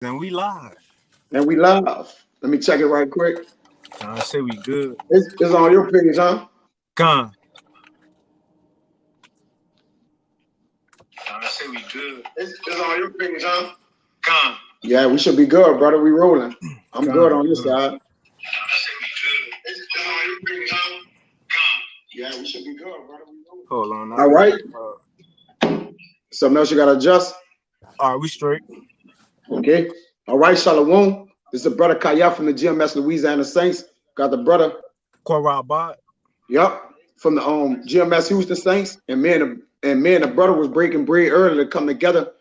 Then we live. And we live. Let me check it right quick. I say we good. It's on your page, huh? Gone. I say we good. It's on your page, huh? Gone. Yeah, we should be good, brother. We rolling. I'm good on this side. I say we good. It's on your page, huh? Gone. Yeah, we should be good, brother. We rolling. Hold on. All right. Something else you gotta adjust. All right, we straight. Okay. All right, Shalom. This is the brother Kaya from the GMS Louisiana Saints. Got the brother. Quarabot. Yep. From the GMS Houston Saints. And me and the brother was breaking bread early to come together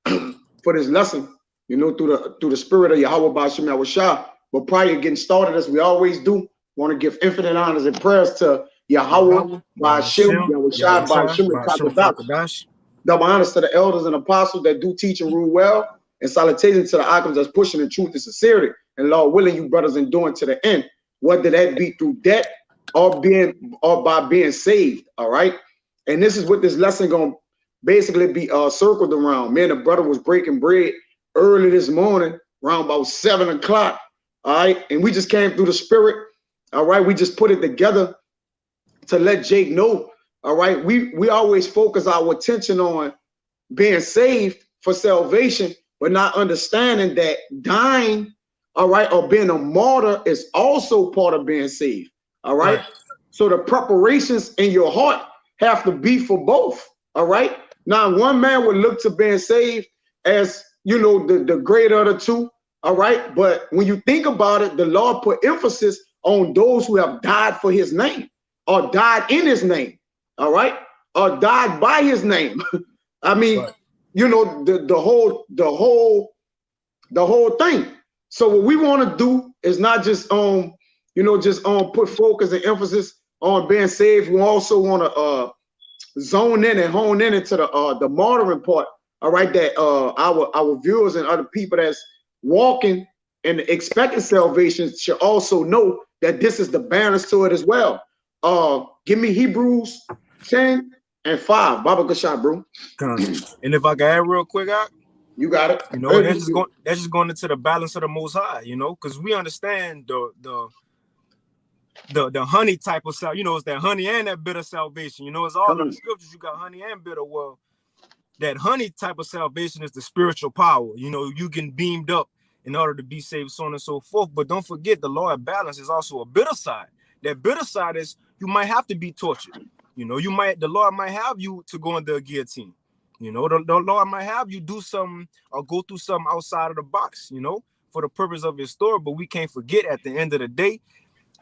for this lesson, you know, through the spirit of Yahweh Bashim Yahushua. But prior to getting started, as we always do, want to give infinite honors and prayers to Yahweh Bashim Yahushua Bashim Kakadash. Double honors to the elders and apostles that do teach and rule well. And salutations to the icons that's pushing the truth and sincerity. And Lord willing, you brothers enduring to the end. Whether that be through debt or by being saved. All right. And this is what this lesson gonna basically be circled around. Me and the brother was breaking bread early this morning, around about 7 o'clock. All right. And we just came through the spirit. All right. We just put it together to let Jake know. All right. We always focus our attention on being saved for salvation, but not understanding that dying, all right, or being a martyr is also part of being saved. All right. So the preparations in your heart have to be for both. All right. Now, one man would look to being saved as, you know, the greater of the two. All right. But when you think about it, the Lord put emphasis on those who have died for his name or died in his name. All right. Or died by his name. I mean, you know, the whole thing. So what we want to do is not just you know, just put focus and emphasis on being saved. We also want to zone in and hone in into the martyring part. All right, that our viewers and other people that's walking and expecting salvation should also know that this is the balance to it as well. Give me Hebrews 10:5. Baba Gashad, bro. And if I can add real quick, you got it. You know, that's just going into the balance of the Most High. You know, because we understand the honey type of salvation. You know, it's that honey and that bitter salvation. You know, it's all in the scriptures. You got honey and bitter. Well, that honey type of salvation is the spiritual power. You know, you get beamed up in order to be saved, so on and so forth. But don't forget, the Lord balance is also a bitter side. That bitter side is you might have to be tortured. You know, the Lord might have you to go under a guillotine. You know, the Lord might have you do something or go through something outside of the box, you know, for the purpose of his story. But we can't forget at the end of the day,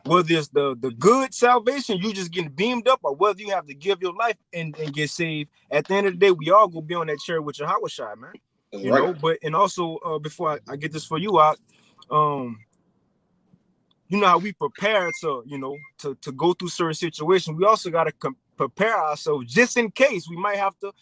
whether it's the good salvation, you just getting beamed up, or whether you have to give your life and get saved. At the end of the day, we all gonna be on that chair with your Yahushua, man. You know, but and also before I get this for you out, you know how we prepare to, you know, to go through certain situations. We also got to prepare ourselves just in case we might have to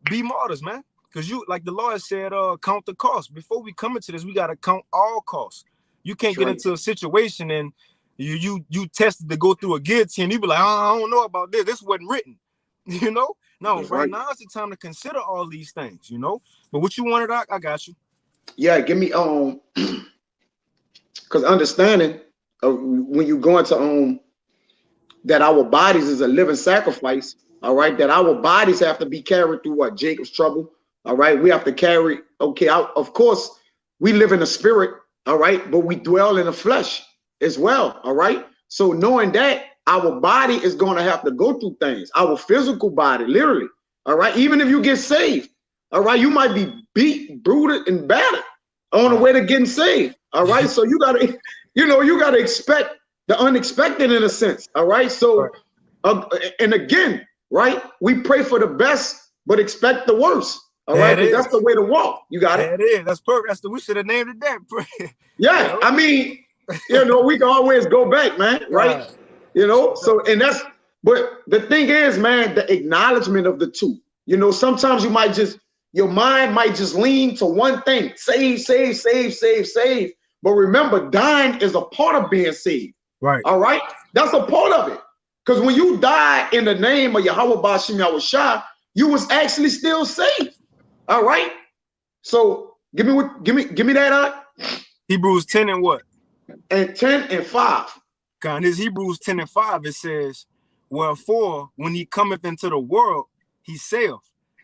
be martyrs, man. Because you, like the Lord said, count the cost. Before we come into this, we got to count all costs. You can't get into a situation and you tested to go through a guillotine. You be like, oh, I don't know about this. This wasn't written, you know. No, right now is the time to consider all these things, you know. But what you wanted, I got you. Yeah, give me because understanding. When you go into that our bodies is a living sacrifice, all right, that our bodies have to be carried through what Jacob's trouble, all right, we have to carry, okay, of course we live in the spirit, all right, but we dwell in the flesh as well, all right. So knowing that our body is going to have to go through things, our physical body, literally, all right, even if you get saved, all right, you might be beat, bruised, and battered on the way to getting saved, all right. So you gotta, you know, you got to expect the unexpected in a sense. All right. So, and again, right, we pray for the best, but expect the worst. All right. That's the way to walk. You got it. That is. That's perfect. We should have named it that. Yeah. You know? I mean, you know, we can always go back, man. Right. You know, so, and that's, but the thing is, man, the acknowledgement of the two, you know, sometimes you might just, your mind might just lean to one thing, save. But remember, dying is a part of being saved. Right. All right. That's a part of it. Because when you die in the name of Yahweh Bashim Yahushua, you was actually still saved. All right. So Give me that. Hebrews 10 and what? And 10 and 5. God, this Hebrews 10 and 5, it says, wherefore, when he cometh into the world, he saith,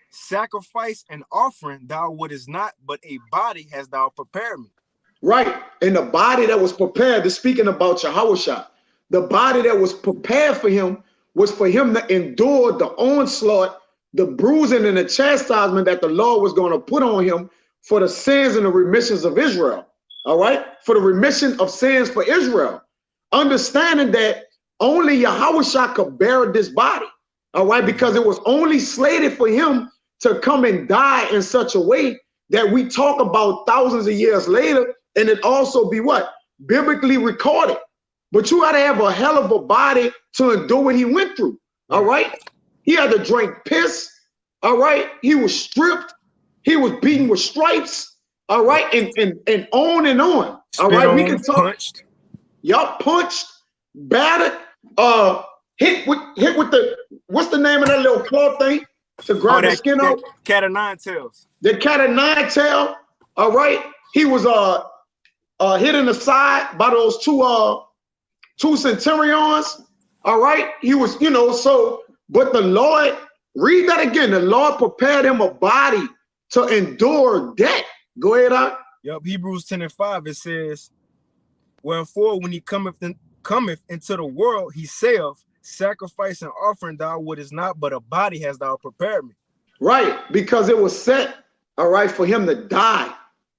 sacrifice and offering thou wouldest not, but a body hast thou prepared me. Right. And the body that was prepared, to speaking about Yahushua, the body that was prepared for him was for him to endure the onslaught, the bruising and the chastisement that the Lord was going to put on him for the sins and the remissions of Israel. All right. For the remission of sins for Israel. Understanding that only Yahushua could bear this body. All right. Because it was only slated for him to come and die in such a way that we talk about thousands of years later, and it also be what? Biblically recorded. But you got to have a hell of a body to endure what he went through. All right. He had to drink piss. All right. He was stripped. He was beaten with stripes. All right. And on and on. All right. We can talk. Punched. Yup. Punched, battered, hit with the, what's the name of that little claw thing to grab the skin out? Cat of nine tails. The cat of nine tail. All right. He was hit in the side by those two centurions. All right. He was, so, but the Lord, read that again. The Lord prepared him a body to endure death. Go ahead, Doc. Yep. Hebrews 10 and 5, it says, wherefore, when he cometh into the world, he saith, sacrifice and offering thou wouldest not, but a body hast thou prepared me. Right. Because it was set, all right, for him to die.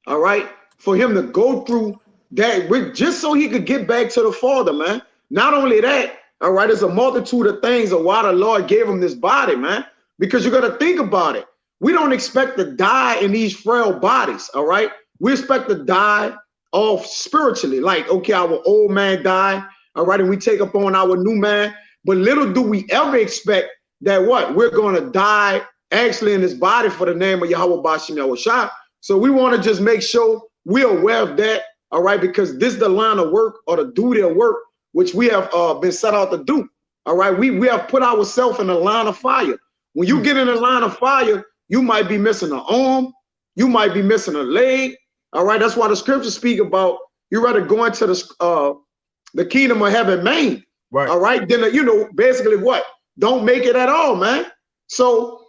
All right. For him to go through that, just so he could get back to the Father, man. Not only that, all right, there's a multitude of things of why the Lord gave him this body, man. Because you got to think about it. We don't expect to die in these frail bodies, all right? We expect to die off spiritually. Like, okay, our old man died, all right, and we take up on our new man. But little do we ever expect that what? We're going to die actually in this body for the name of Yahweh Bashim Yahushua. So we want to just make sure we're aware of that, all right, because this is the line of work or the duty of work which we have been set out to do, all right? We have put ourselves in the line of fire. When you get in the line of fire, you might be missing an arm, you might be missing a leg, all right? That's why the scriptures speak about you rather go into the kingdom of heaven maimed, right? All right, then basically what? Don't make it at all, man. So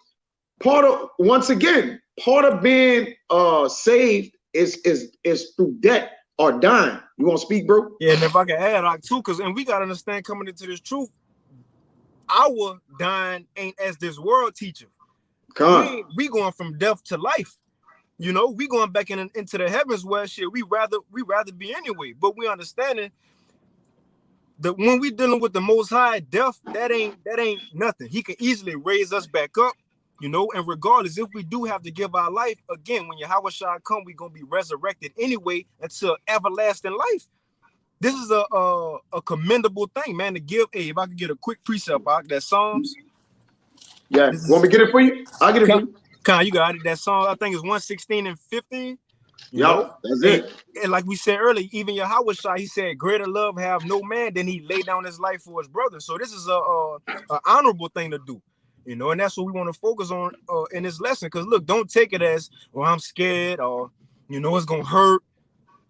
once again, part of being saved is through death or dying. You want to speak, bro? Yeah, and if I can add on too, and we got to understand coming into this truth, our dying ain't as this world teacher. We going from death to life. We going back into the heavens where shit we rather be anyway. But we understanding that when we dealing with the Most High, death that ain't nothing. He can easily raise us back up. And regardless, if we do have to give our life, again, when Yahushua come, we're going to be resurrected anyway until everlasting life. This is a commendable thing, man, to give. Hey, if I could get a quick precept out, that Psalms. Yeah, want me to get it for you? I'll get it for you. Con, you got it. That song, I think it's 116 and 15. Yeah, that's it. And like we said earlier, even Yahushua, he said, greater love have no man than he laid down his life for his brother. So this is a honorable thing to do. And that's what we want to focus on in this lesson. Because look, don't take it as, well, I'm scared or, it's going to hurt.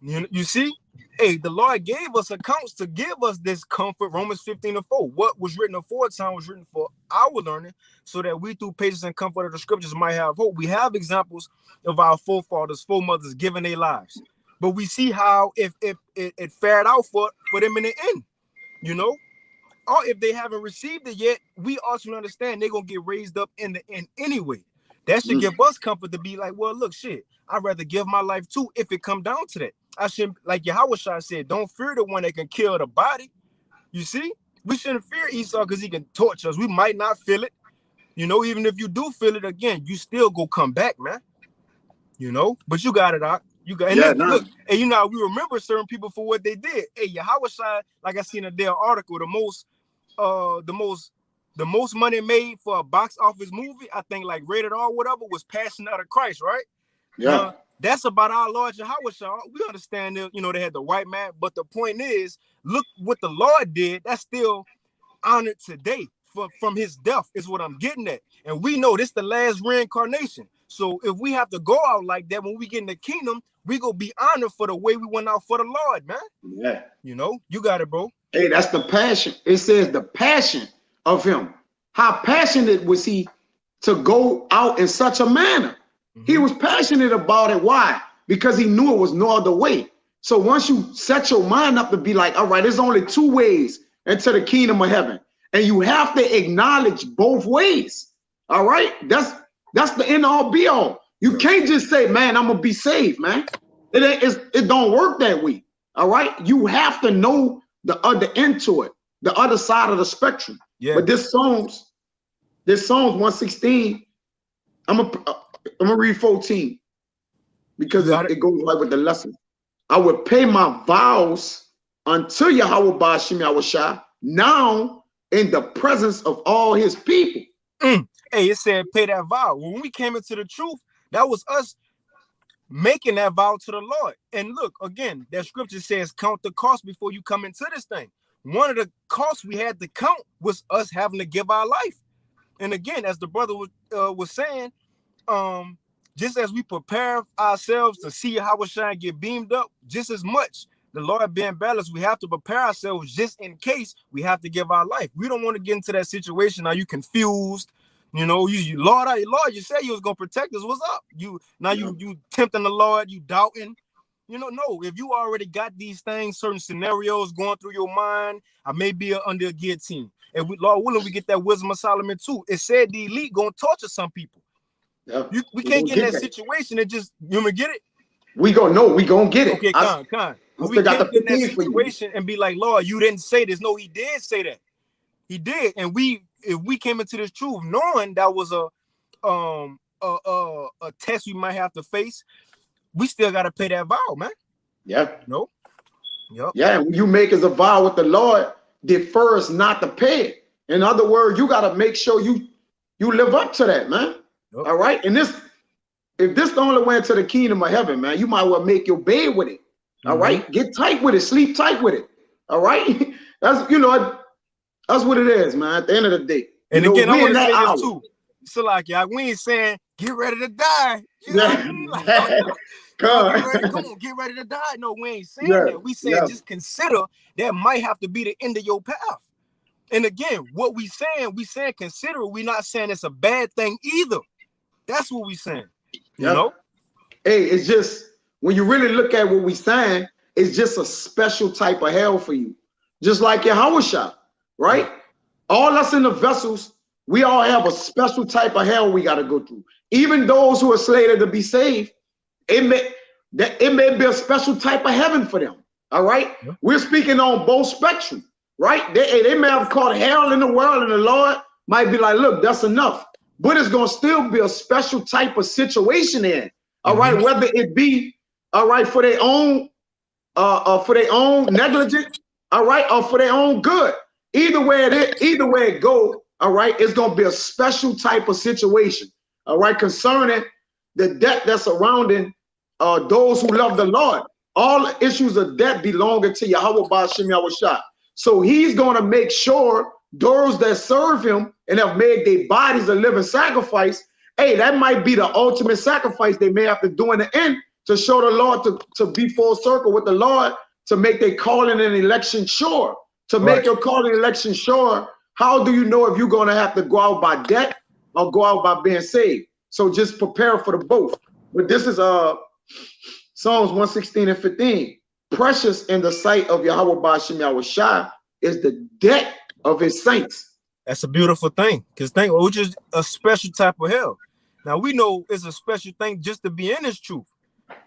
You see? Hey, the Lord gave us accounts to give us this comfort. Romans 15:4. What was written aforetime was written for our learning, so that we through patience and comfort of the scriptures might have hope. We have examples of our forefathers, foremothers giving their lives. But we see how if it fared out for them in the end, or if they haven't received it yet, we also understand they're going to get raised up in the end anyway. That should give us comfort to be like, well, look, shit, I'd rather give my life too if it come down to that. I shouldn't, like Yahushua said, don't fear the one that can kill the body. You see? We shouldn't fear Esau because he can torture us. We might not feel it. Even if you do feel it again, you still go come back, man. But you got it out. You got it. Look, and we remember certain people for what they did. Hey, Yahushua, like I seen a damn article, the most money made for a box office movie, I think like rated R, whatever, was Passion of Christ, right? Yeah. That's about our Lord Yahushua. We understand that, they had the white man, but the point is, look what the Lord did. That's still honored today from his death is what I'm getting at. And we know this the last reincarnation. So if we have to go out like that when we get in the kingdom, we gonna be honored for the way we went out for the Lord, man. Yeah. You know, you got it, bro. Hey, that's the passion. It says the passion of him. How passionate was he to go out in such a manner? He was passionate about it. Why? Because he knew it was no other way. So once you set your mind up to be like, all right, there's only two ways into the kingdom of heaven, and you have to acknowledge both ways. All right, that's the end all be all. You can't just say, man, I'm gonna be saved, man. It don't work that way. All right, you have to know the other end to it, the other side of the spectrum. Yeah. But this Psalms 116, I'm gonna read 14 because it goes right with the lesson. I would pay my vows unto Yahweh Ba'ashem Yahushua now in the presence of all his people. Hey, it said pay that vow. When we came into the truth, that was us making that vow to the Lord. And look, again, that scripture says count the cost before you come into this thing. One of the costs we had to count was us having to give our life. And again, as the brother was saying, just as we prepare ourselves to see how it shine get beamed up, just as much the Lord being balanced, we have to prepare ourselves just in case we have to give our life. We don't want to get into that situation. Now you confused, you know, Lord, you said you was gonna protect us. What's up? You tempting the Lord, you doubting. You know, no, if you already got these things, certain scenarios going through your mind, I may be under a guillotine. And Lord willing, we get that wisdom of Solomon too. It said the elite gonna torture some people. Yeah, we can't get in that situation and just, you gonna get it? We gonna get it. Okay, con. We can't get in that situation and be like, Lord, you didn't say this. No, he did say that. He did. And if we came into this truth knowing that was a test we might have to face, we still gotta pay that vow, man. Yeah. No. Yep. Yeah, when you make as a vow with the Lord, defers not to pay it. In other words, you gotta make sure you live up to that, man. Yep. All right. And if this the only way into the kingdom of heaven, man, you might well make your bed with it. All right. Get tight with it, sleep tight with it. All right. That's what it is, man. At the end of the day. And again, I want to say this too. So like, we ain't saying get ready to die. You know what I mean? Like, get ready to die. No, we ain't saying that. We saying just consider that might have to be the end of your path. And again, what we saying consider it. We not saying it's a bad thing either. That's what we saying. You know? Hey, it's just when you really look at what we saying, it's just a special type of hell for you. Just like Yahushua, right? All us in the vessels, we all have a special type of hell we got to go through. Even those who are slated to be saved, it may be a special type of heaven for them. All right. Yeah. We're speaking on both spectrum, right? They may have caught hell in the world, and the Lord might be like, look, that's enough. But it's gonna still be a special type of situation in. All right, whether it be all right for their own negligence, all right, or for their own good. Either way it go, all right, it's gonna be a special type of situation. All right, concerning the debt that's surrounding those who love the Lord. All issues of debt belonging to Yahweh Ba'ashem Yahushua. So he's gonna make sure those that serve him and have made their bodies a living sacrifice, hey, that might be the ultimate sacrifice they may have to do in the end to show the Lord to be full circle with the Lord, to make their calling and election sure. To make your calling and election sure, how do you know if you're going to have to go out by debt or go out by being saved? So just prepare for the both. But this is Psalms 116:15. Precious in the sight of Yahweh Ba'ashem Yahushua is the debt of his saints. That's a beautiful thing, which is a special type of hell. Now we know it's a special thing just to be in his truth.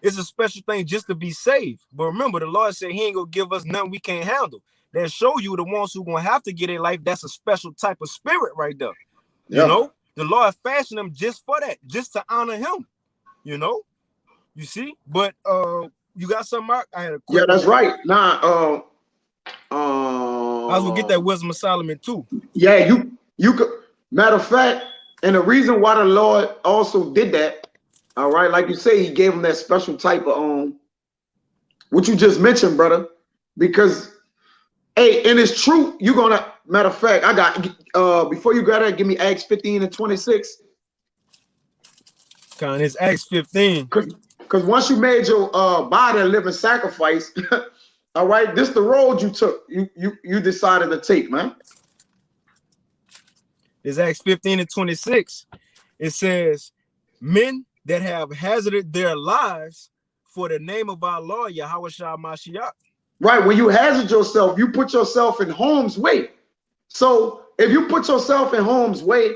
It's a special thing just to be saved. But remember, the Lord said he ain't gonna give us nothing we can't handle. That show you the ones who gonna have to get a life. That's a special type of spirit right there. You know, the Lord fashioned them just for that, just to honor him. You know, you see. But you got something, Mark? I had a quick that's right. Nah, I was gonna get that wisdom of Solomon too. Yeah, you could. Matter of fact, and the reason why the Lord also did that, all right, like you say, he gave him that special type of what you just mentioned, brother, because hey, and it's true. You're gonna. Matter of fact, I got before you got that, give me Acts 15:26. It's Acts 15. Because once you made your body a living sacrifice, all right, this the road you took. You decided to take, man. It's Acts 15 and 26. It says, men that have hazarded their lives for the name of our Lord Yahweh Shah Mashiach. Right, when you hazard yourself, you put yourself in harm's way. So if you put yourself in harm's way,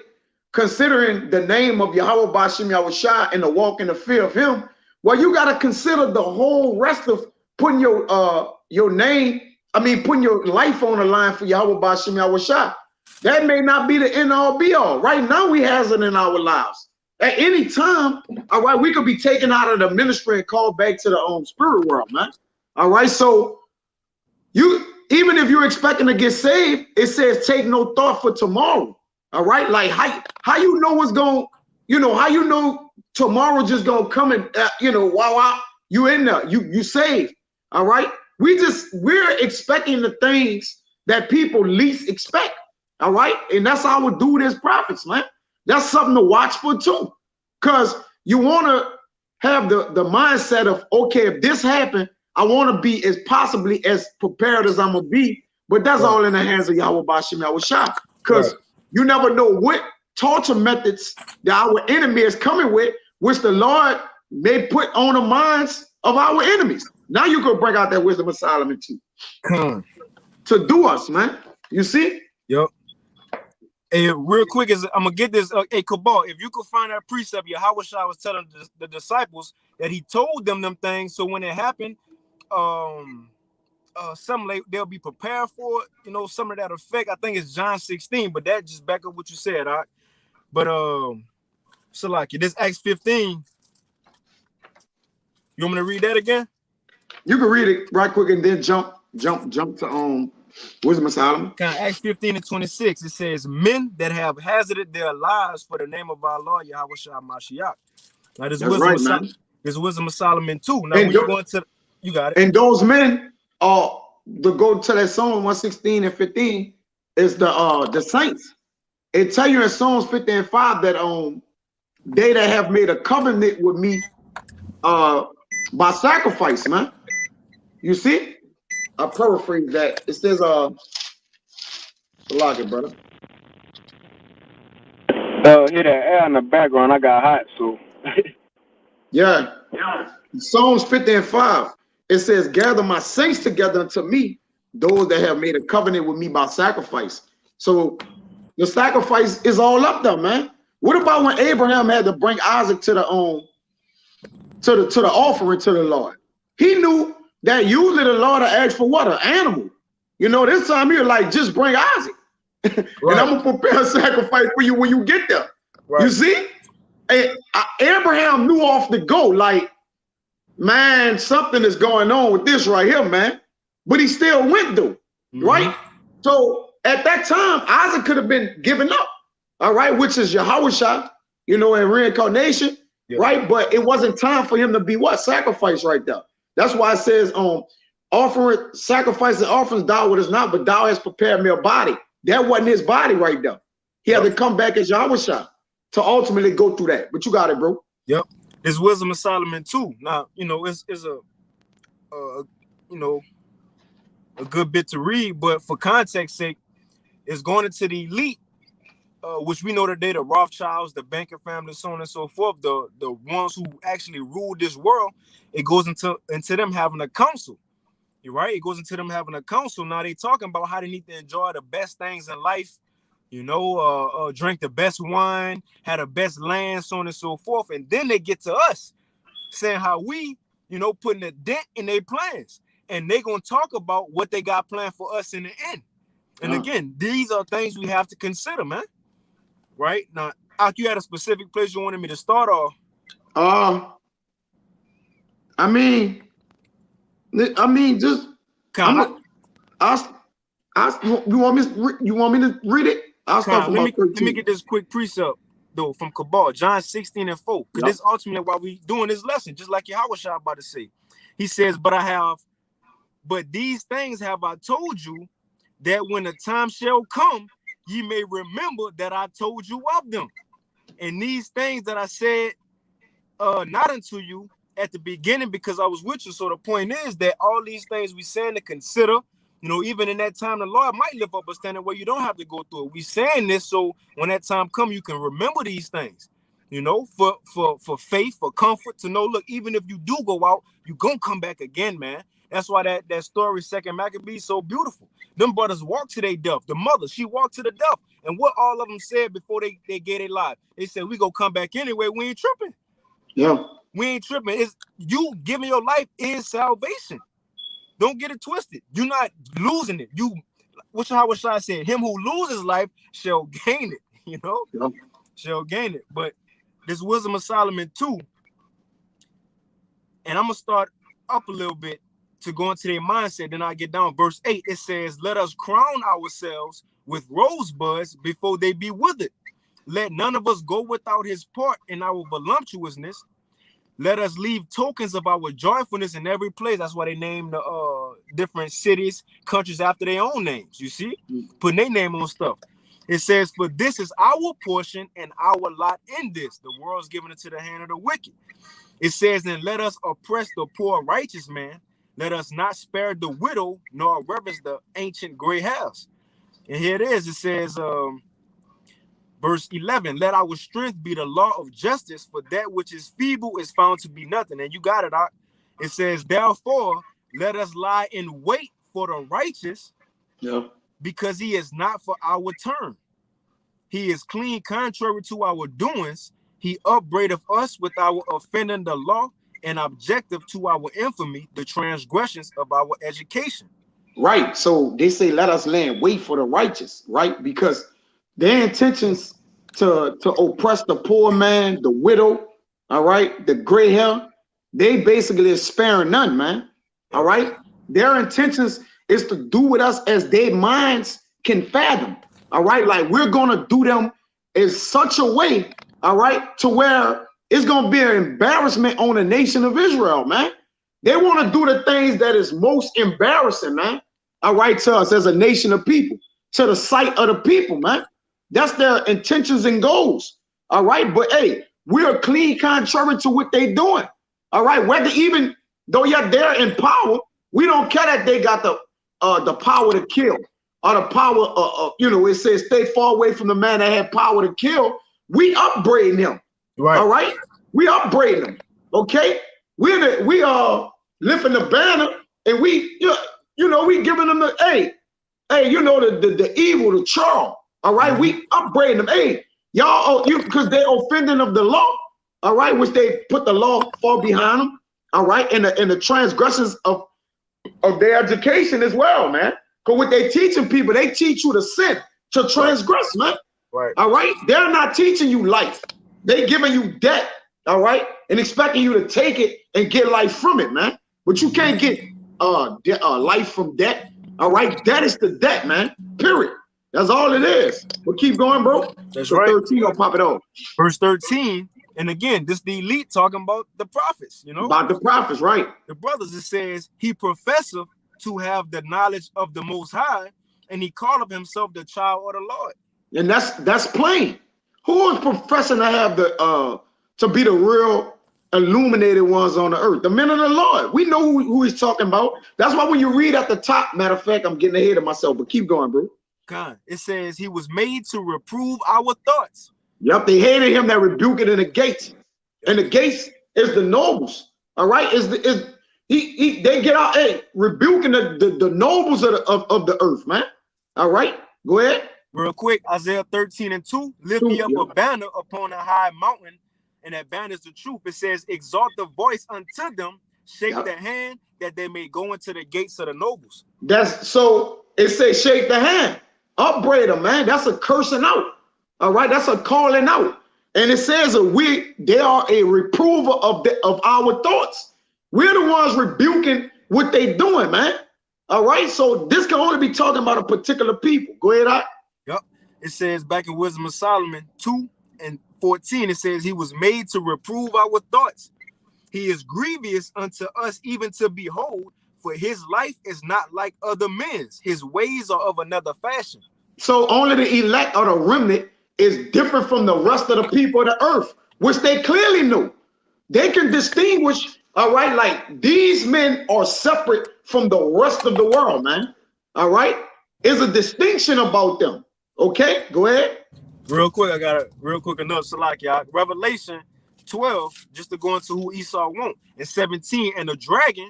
considering the name of Yahweh Bashim Yahweh Shah and the walk in the fear of him, well, you got to consider the whole rest of putting your name, putting your life on the line for Yahweh Bashim Yahweh Shah. That may not be the end all be all. Right now, we hazard in our lives. At any time, all right, we could be taken out of the ministry and called back to the spirit world, man. All right, so even if you're expecting to get saved, it says take no thought for tomorrow. All right, like how you know what's going, how you know tomorrow just gonna come and wow, you in there, you saved. All right, we're expecting the things that people least expect. All right, and that's how I would do this, prophets, man. That's something to watch for too, because you want to have the mindset of, okay, if this happened, I want to be as possibly as prepared as I'm gonna be. But that's all in the hands of Yahweh Bashim Yahweh Shah, because you never know what torture methods that our enemy is coming with, which the Lord may put on the minds of our enemies. Now you could bring out that wisdom of Solomon too, to do us, man. You see? Yep. Hey, real quick, I'm gonna get this. Hey, Cabal, if you could find that precept, Yahweh Shah was telling the disciples that he told them things, so when it happened, they'll be prepared for it. Some of that effect. I think it's John 16, but that just back up what you said, all right? But so like this Acts 15. You want me to read that again? You can read it right quick and then jump to wisdom of Solomon. Acts 15 and 26. It says, men that have hazarded their lives for the name of our Lord Yahweh Shah Mashiach. Now this wisdom of Solomon too. Now when you go into you got it. And those men to go to that Psalm 116 and 15 is the saints. It tell you in Psalms 50 and 5 that they that have made a covenant with me by sacrifice, man. You see? I paraphrase that. It says lock it, brother. Hear that air in the background. I got hot, so yeah. Psalms 50 and 5. It says, gather my saints together unto me, those that have made a covenant with me by sacrifice. So the sacrifice is all up there, man. What about when Abraham had to bring Isaac to the offering to the Lord? He knew that usually the Lord asked for what? An animal. This time he was like, just bring Isaac. And I'm gonna prepare a sacrifice for you when you get there. Right. You see? Abraham knew off the go, like, man, something is going on with this right here, man. But he still went though, right? So at that time, Isaac could have been given up, all right, which is Yahweh Shah, in reincarnation, right? But it wasn't time for him to be what? Sacrifice right there. That's why it says, offering, sacrifice and offerings thou wouldest not, but thou hast prepared me a body. That wasn't his body right there. He had to come back as Yahweh Shah to ultimately go through that. But you got it, bro. Yep. It's wisdom of Solomon too. Now, it's a good bit to read, but for context sake, it's going into the elite, which we know today, the Rothschilds, the banking family, so on and so forth, the ones who actually rule this world. It goes into them having a council. You're right. It goes into them having a council. Now they talking about how they need to enjoy the best things in life, drink the best wine, have the best land, so on and so forth. And then they get to us saying how we, putting a dent in their plans. And they're going to talk about what they got planned for us in the end. And again, these are things we have to consider, man. Right? Now, you had a specific place you wanted me to start off? Just you want me to read it? I'll start from let me get this quick precept though from Cabal, John 16 and 4. Because this ultimately why we doing this lesson, just like Yahweh Shah about to say. He says, but these things have I told you, that when the time shall come, ye may remember that I told you of them. And these things that I said not unto you at the beginning because I was with you. So the point is that all these things we saying to consider, you know, even in that time, the Lord might lift up a standard where you don't have to go through it. We saying this so when that time comes, you can remember these things, you know, for faith, for comfort, to know, look, even if you do go out, you gonna come back again, man. That's why that story, Second Maccabees, so beautiful. Them brothers walked to their death. The mother, she walked to the death. And what all of them said before they gave their life, they said, we gonna come back anyway. We ain't tripping. Yeah. We ain't tripping. It's you giving your life is salvation. Don't get it twisted. You're not losing it. How I said, him who loses life shall gain it, you know? Yeah. Shall gain it. But this Wisdom of Solomon 2, and I'm gonna start up a little bit to go into their mindset. Then I get down. Verse 8, it says, let us crown ourselves with rosebuds before they be withered. Let none of us go without his part in our voluptuousness. Let us leave tokens of our joyfulness in every place. That's why they name the different cities, countries after their own names. You see, putting their name on stuff. It says, for this is our portion and our lot in this. The world's given into the hand of the wicked. It says, and let us oppress the poor righteous man. Let us not spare the widow, nor reverence the ancient gray hairs. And here it is. It says, verse 11, let our strength be the law of justice, for that which is feeble is found to be nothing. And you got it out. It says, therefore, let us lie in wait for the righteous, because he is not for our turn. He is clean contrary to our doings. He upbraideth us with our offending the law, and objective to our infamy, the transgressions of our education. Right. So they say, let us lay in wait for the righteous, right? Because their intentions to oppress the poor man, the widow, all right, the gray hair, they basically are sparing none, man. All right. Their intentions is to do with us as their minds can fathom. All right. Like we're going to do them in such a way, all right, to where it's going to be an embarrassment on the nation of Israel, man. They want to do the things that is most embarrassing, man. All right, to us as a nation of people, to the sight of the people, man. That's their intentions and goals. All right, but hey, we're clean contrary to what they're doing. All right, whether even though yet they're in power, we don't care that they got the power to kill or the power you know, it says stay far away from the man that had power to kill. We upbraid him. Right. All right, we upbraid them. Okay, we are lifting the banner, and we you know we giving them the hey you know the evil, the charm. All right, we upbraid them. Hey, y'all, because they're offending of the law. All right, which they put the law far behind them. All right, and the transgressions of their education as well, man. Because what they teaching people, they teach you to sin, to transgress, man. Right. All right, they're not teaching you life. They giving you debt, all right, and expecting you to take it and get life from it, man. But you can't get life from debt, all right? Debt is the debt, man, period. That's all it is. But keep going, bro. That's right. 13, I'll pop it off. Verse 13, and again, this the elite talking about the prophets, you know? About the prophets, right. The brothers, it says, he professeth to have the knowledge of the Most High, and he calleth himself the child of the Lord. And that's plain. Who is professing to have the to be the real illuminated ones on the earth? The men of the Lord. We know who he's talking about. That's why when you read at the top, matter of fact, I'm getting ahead of myself, but keep going, bro. God, it says he was made to reprove our thoughts. Yep, they hated him that rebuked it in the gates. And the gates is the nobles. All right, they get out, rebuking the nobles of the earth, man. All right, go ahead. Real quick, Isaiah 13:2, lift me up a banner upon a high mountain, and that banner is the truth. It says, exalt the voice unto them, shake the hand, that they may go into the gates of the nobles. That's so it says shake the hand, upbraid them, man. That's a cursing out. All right, that's a calling out. And it says they are a reprover of our thoughts. We're the ones rebuking what they doing, man. All right, so this can only be talking about a particular people. Go ahead, Ike. Yep. It says back in Wisdom of Solomon 2:14, it says he was made to reprove our thoughts. He is grievous unto us even to behold, for his life is not like other men's. His ways are of another fashion. So only the elect or the remnant is different from the rest of the people of the earth, which they clearly knew. they can distinguish, all right, like these men are separate from the rest of the world, man. All right? There's a distinction about them. Okay, go ahead. Real quick, I got a real quick enough. So like y'all, Revelation 12, just to go into who Esau want. In 17, and the dragon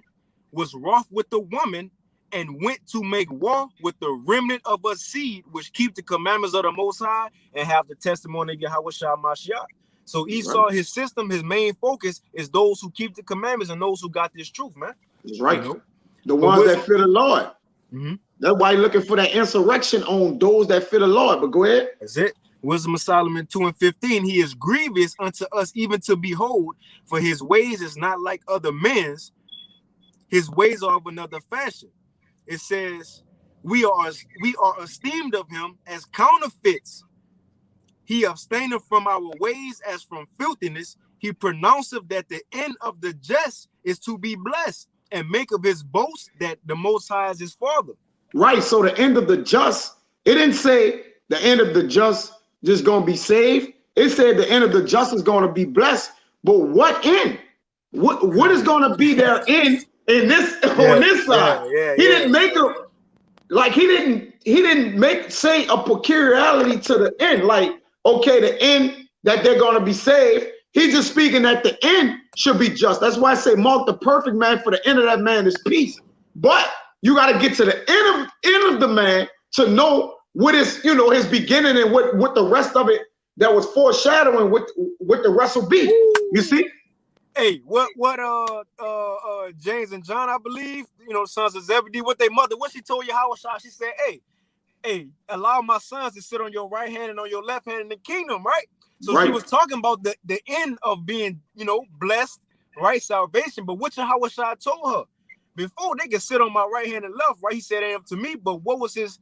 was wroth with the woman and went to make war with the remnant of a seed which keep the commandments of the Most High and have the testimony of Yahweh Shah Mashiach. So Esau, his system, his main focus is those who keep the commandments and those who got this truth, man. That's right. You know? The ones that fear the Lord. That's why you're looking for that insurrection on those that fear the Lord. But go ahead. That's it. Wisdom of Solomon 2:15. He is grievous unto us even to behold, for his ways is not like other men's. His ways are of another fashion. It says, we are esteemed of him as counterfeits. He abstaineth from our ways as from filthiness. He pronounceth that the end of the just is to be blessed, and make of his boast that the Most High is his father. Right. So the end of the just, it didn't say the end of the just going to be saved. It said the end of the just is going to be blessed. But what end? What is going to be their end in this on this side? He didn't make a like he didn't make say a peculiarity to the end. Like, okay, the end that they're going to be saved. He's just speaking that the end should be just. That's why I say mark the perfect man, for the end of that man is peace. But you got to get to the end of the man to know what is, you know, his beginning and what the rest of it that was foreshadowing what the rest will be. You see? Hey, what James and John, I believe, you know, sons of Zebedee, what they mother, what she told Yahweh Shah, she said, hey, allow my sons to sit on your right hand and on your left hand in the kingdom, right? So she was talking about the end of being, you know, blessed, right? Salvation. But what Yahweh Shah told her, before they could sit on my right hand and left, right? He said, ain't up to me. But what was his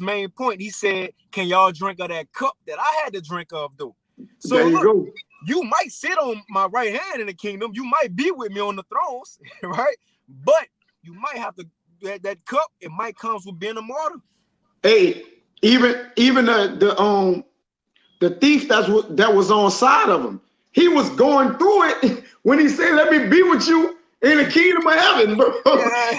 main point? He said, can y'all drink of that cup that I had to drink of, though? So there you go. You might sit on my right hand in the kingdom. You might be with me on the thrones, right? But you might have to that cup. It might come with being a martyr. Hey, even the thief that was on side of him, he was going through it when he said, "Let me be with you in the kingdom of heaven," bro.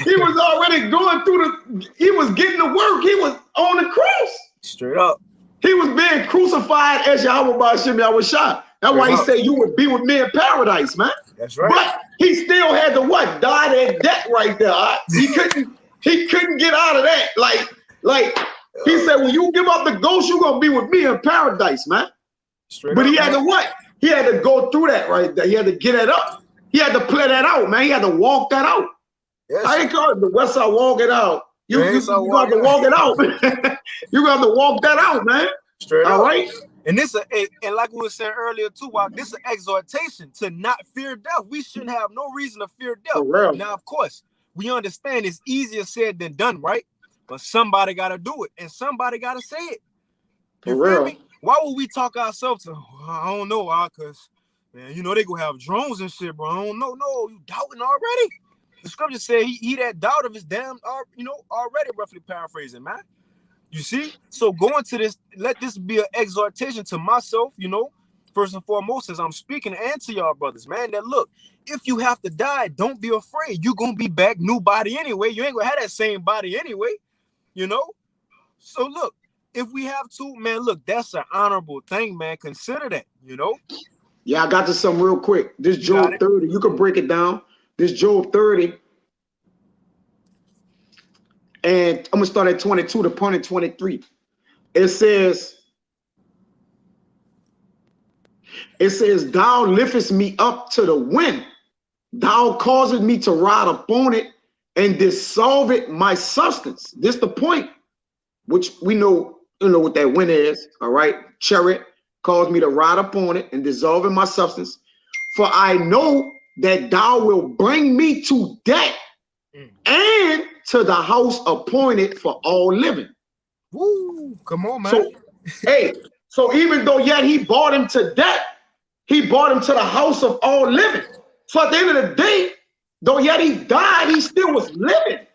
He was already going through he was getting the work. He was on the cross. Straight up. He was being crucified as Yahweh B'Ashem Yahweh Shah. That's why he said you would be with me in paradise, man. That's right. But he still had to what? Die that debt right there. He couldn't get out of that. Like he said, when you give up the ghost, you're gonna be with me in paradise, man. Straight but up, he had to what? He had to go through that right there. He had to get it up. He had to play that out, man. He had to walk that out. Yes. I ain't call it the West Side walk it out. You got to walk it out. You got to walk that out, man. Straight all up. Right. And and like we were saying earlier too, this is an exhortation to not fear death. We shouldn't have no reason to fear death. Now, of course, we understand it's easier said than done, right? But somebody got to do it, and somebody got to say it. You feel me? Why would we talk ourselves to? I don't know why, cause man, you know they gonna have drones and shit, bro. I don't know. No, you doubting already? The scripture said he that doubt of his damn, you know, already roughly paraphrasing, man. You see? So going to this, let this be an exhortation to myself, you know, first and foremost, as I'm speaking, and to y'all brothers, man, that look, if you have to die, don't be afraid. You're going to be back, new body anyway. You ain't going to have that same body anyway, you know? So look, if we have to, man, look, that's an honorable thing, man. Consider that, you know? Yeah, I got to something real quick. This Job 30, you can break it down. This Job 30. And I'm going to start at 22 to point at 23. It says, thou liftest me up to the wind. Thou causest me to ride upon it and dissolve it my substance. This the point, which we know, you know what that wind is, all right? Chariot caused me to ride upon it and dissolve in my substance. For I know that thou wilt bring me to death and to the house appointed for all living. Woo, come on, man. So even though yet he brought him to death, he brought him to the house of all living. So at the end of the day, though yet he died, he still was living.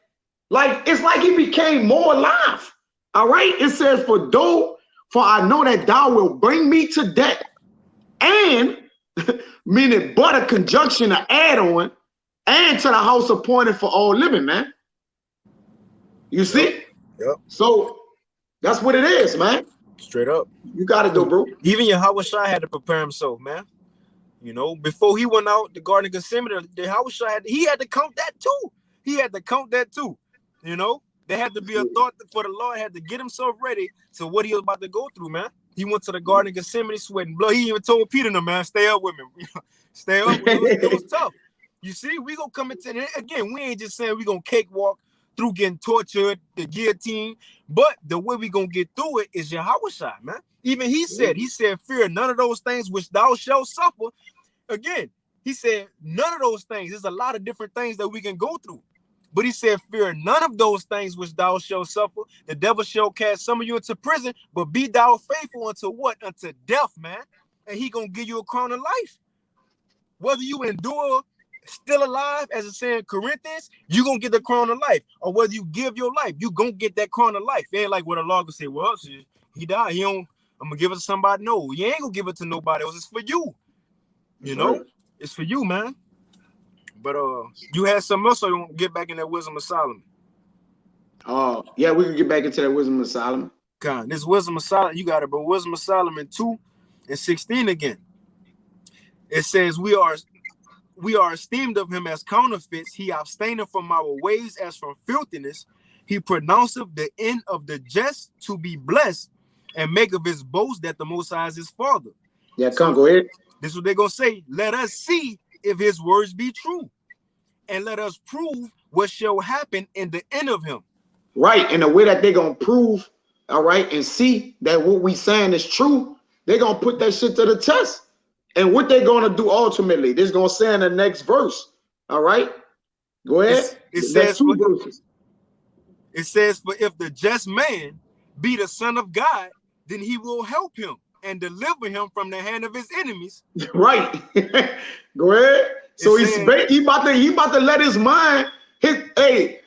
Like it's like he became more alive. All right. It says, for I know that thou wilt bring me to death and meaning but a conjunction, an add-on, and to the house appointed for all living, man. You see? Yep. So that's what it is, man. Straight up. You got it though, bro. Even Yahushua had to prepare himself, man. You know, before he went out the Garden of Gethsemane, Yahushua had to count that too. He had to count that too. You know, there had to be a thought for the Lord had to get himself ready to what he was about to go through, man. He went to the Garden of Gethsemane sweating blood. He even told Peter, "No, man, stay up with me. Stay up with me." It was tough. You see, we gonna come into it again. We ain't just saying we gonna cakewalk through getting tortured, the guillotine, but the way we gonna get through it is Yahushua, man. Even he said, fear none of those things which thou shalt suffer. Again, he said, none of those things. There's a lot of different things that we can go through. But he said, fear none of those things which thou shalt suffer. The devil shall cast some of you into prison, but be thou faithful unto what? Unto death, man. And he gonna give you a crown of life. Whether you endure still alive, as it's saying in Corinthians, you gonna get the crown of life. Or whether you give your life, you gonna get that crown of life. It ain't like what a law gonna say, well, he died. I'm gonna give it to somebody. No, you ain't gonna give it to nobody else. It's for you. You know, it's for you, man. But you had something else, so you want to get back in that wisdom of Solomon. Yeah, we can get back into that wisdom of Solomon. God, this wisdom of Solomon, you got it, but wisdom of Solomon 2:16 again. It says, we are esteemed of him as counterfeits. He abstaineth from our ways as from filthiness. He pronounceth the end of the just to be blessed, and make of his boast that the Most High is his father. Yeah, go ahead. This is what they're gonna say. Let us see if his words be true, and let us prove what shall happen in the end of him. Right, and the way that they're gonna prove, all right, and see that what we saying is true, they're gonna put that shit to the test. And what they're gonna do ultimately, this is gonna say in the next verse. All right, go ahead. It says, for if the just man be the son of God, then he will help him and deliver him from the hand of his enemies. Right. Go ahead. So he about to let his mind the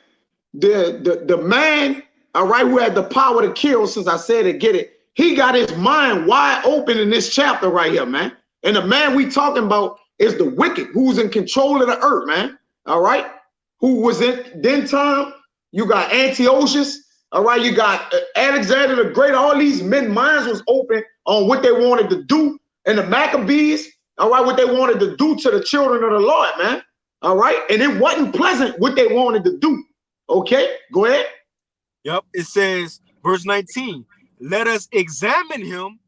man, all right, who had the power to kill, since I said it, get it. He got his mind wide open in this chapter right here, man. And the man we talking about is the wicked, who's in control of the earth, man. All right. Who was in then time? You got Antiochus. All right, you got Alexander the Great. All these men minds was open on what they wanted to do, and the Maccabees, all right, what they wanted to do to the children of the Lord, man. All right, and it wasn't pleasant what they wanted to do. Okay, go ahead. Yep, it says, verse 19, let us examine him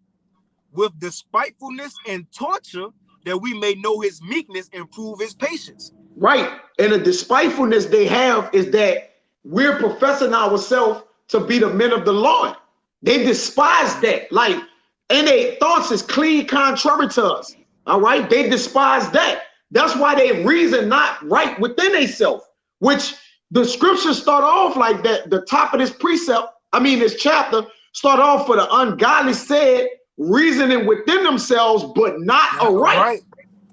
with despitefulness and torture, that we may know his meekness and prove his patience. Right, and the despitefulness they have is that we're professing ourselves to be the men of the Lord. They despise that, and their thoughts is clean contrary to us. All right, they despise that. That's why they reason not right within themselves, which the scriptures start off like that. The top of this this chapter, start off for the ungodly said, reasoning within themselves, but not aright.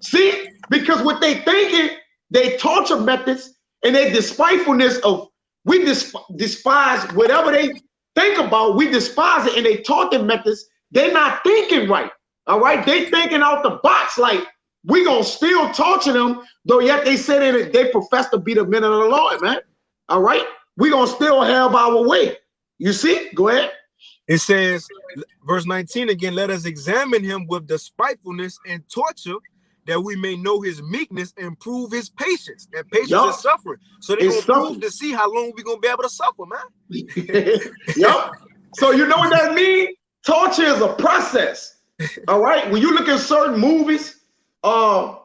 See, because what they thinking, they torture methods and their despitefulness of, we despise whatever they think about. We despise it, and they taught them methods. They're not thinking right. All right, they thinking out the box. Like, we gonna still torture them, though. Yet they say that they profess to be the men of the Lord, man. All right, we gonna still have our way. You see? Go ahead. It says, verse 19 again. Let us examine him with despitefulness and torture, that we may know his meekness and prove his patience. And patience is suffering. So they're going to prove to see how long we're going to be able to suffer, man. Yep. So you know what that means? Torture is a process. All right. When you look at certain movies, I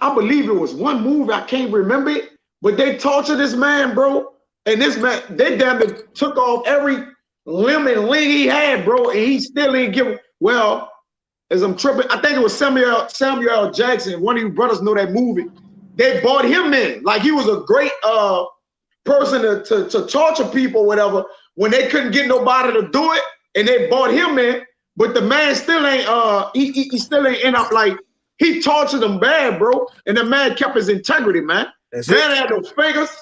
believe it was one movie, I can't remember it, but they tortured this man, bro. And this man, they damn near took off every limb and leg he had, bro. And he still ain't give, well, as I'm tripping, I think it was Samuel L. Jackson. One of you brothers know that movie. They brought him in like he was a great person to torture people, whatever. When they couldn't get nobody to do it, and they brought him in, but the man still ain't. He still ain't end up like he tortured them bad, bro. And the man kept his integrity, man. Man had no fingers,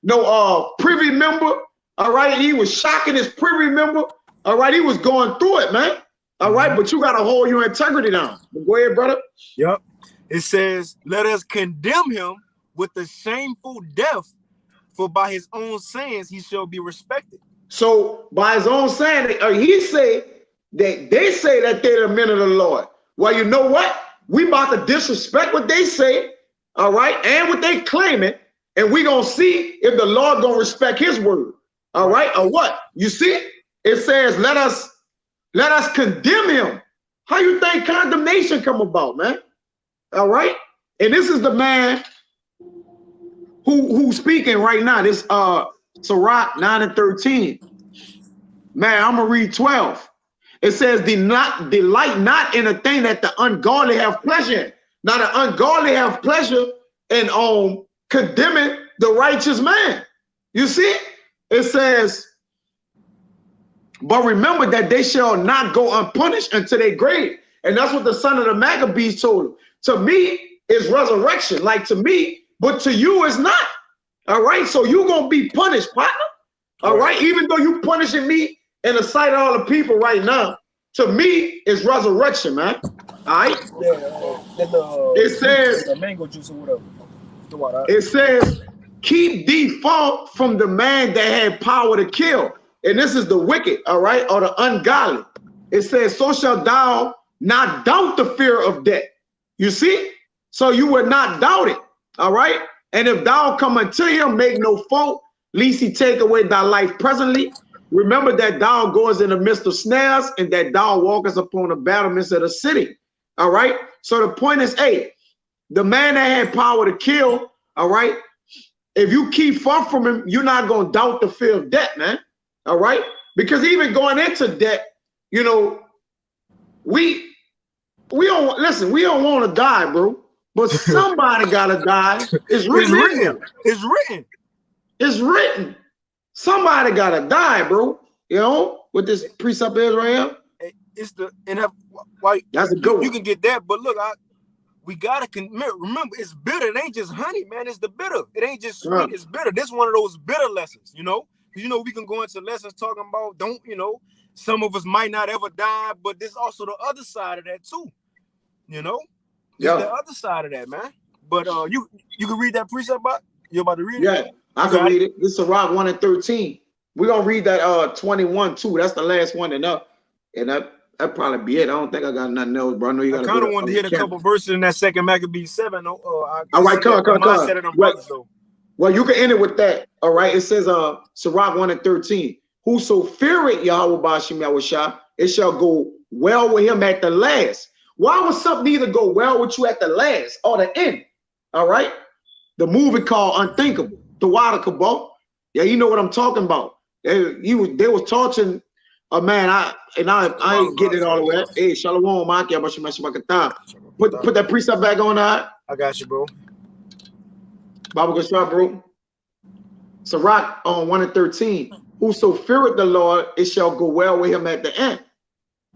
no privy member. All right, he was shocking his privy member. All right, he was going through it, man. All right, but you got to hold your integrity down. But go ahead, brother. Yep. It says, let us condemn him with the shameful death, for by his own sayings he shall be respected. So by his own saying, he say that they say that they're the men of the Lord. Well, you know what? We about to disrespect what they say, all right, and what they claiming, and we gonna see if the Lord gonna respect his word, all right, or what? You see, it says, let us condemn him. How you think condemnation come about, man? All right, and this is the man who's speaking right now. This Sirach 9 and 13. Man, I'm gonna read 12. It says, delight not in a thing that the ungodly have pleasure in. Now the ungodly have pleasure in condemning the righteous man. You see? It says, but remember that they shall not go unpunished until they grave. And that's what the son of the Maccabees told him. To me, it's resurrection. Like to me, but to you it's not. All right, so you're gonna be punished, partner. All right, even though you punishing me in the sight of all the people right now, to me it's resurrection, man. All right. It says the mango juice or whatever. It says, keep thee far from the man that had power to kill. And this is the wicked, all right, or the ungodly. It says, so shall thou not doubt the fear of death. You see? So you would not doubt it. All right. And if thou come unto him, make no fault, lest he take away thy life presently. Remember that thou goest in the midst of snares, and that thou walkest upon the battlements of the city. All right. So the point is, hey, the man that had power to kill, all right, if you keep far from him, you're not going to doubt the fear of death, man. All right. Because even going into death, you know, we don't listen, we don't want to die, bro. But somebody gotta die. It's written. It's written. It's written. Somebody gotta die, bro. You know, with this precept is right here. It's the why that's a good one. You can get that, but look, we gotta remember it's bitter. It ain't just honey, man. It's the bitter. It ain't just sweet. It's bitter. This is one of those bitter lessons, you know. Because you know we can go into lessons talking about some of us might not ever die, but there's also the other side of that too. You know. Yeah, the other side of that, man. But you can read that precept about. You about to read it? Yeah, I can read it. This is Sirach 1 and 13. We're gonna read that 21 too. That's the last one, and that probably be it. I don't think I got nothing else, bro. I know you got. I kind of wanted to hit a couple verses in that second Maccabees 7. All right, come. Well, you can end it with that. All right, it says Sirach 1 and 13. Whoso feareth Yahweh Bashim Yahushua, it shall go well with him at the last. Why would something either go well with you at the last or the end? All right. The movie called Unthinkable, the Water Cabal. Yeah, you know what I'm talking about. They was torturing a man. I ain't getting it all the way. Hey, Shalom, Maki, put that precept back on that. I got you, bro. Bible good shot, bro. Sirach on 1 and 13. Whoso feareth the Lord, it shall go well with him at the end,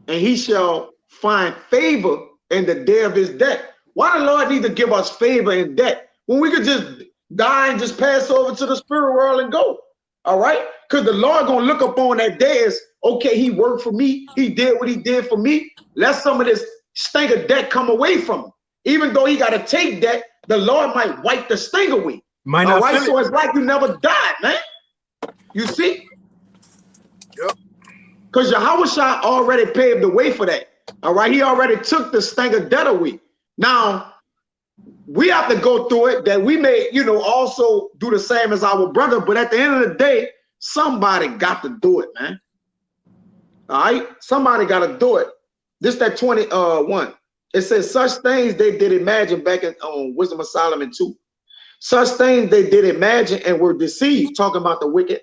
and he shall find favor in the day of his death. Why the Lord need to give us favor in death when we could just die and just pass over to the spirit world and go? All right, because the Lord gonna look upon that day as, okay, he worked for me, he did what he did for me. Let some of this stink of debt come away from him. Even though he got to take debt, the Lord might wipe the sting away. All right, so it's like you never died, man. You see? Yep. Because Yahushua already paved the way for that. All right, he already took the stank of debt away. Now we have to go through it, that we may, also do the same as our brother. But at the end of the day, somebody got to do it, man. All right, somebody got to do it. This that 21. It says, such things they did imagine back in Wisdom of Solomon 2. Such things they did imagine and were deceived, talking about the wicked.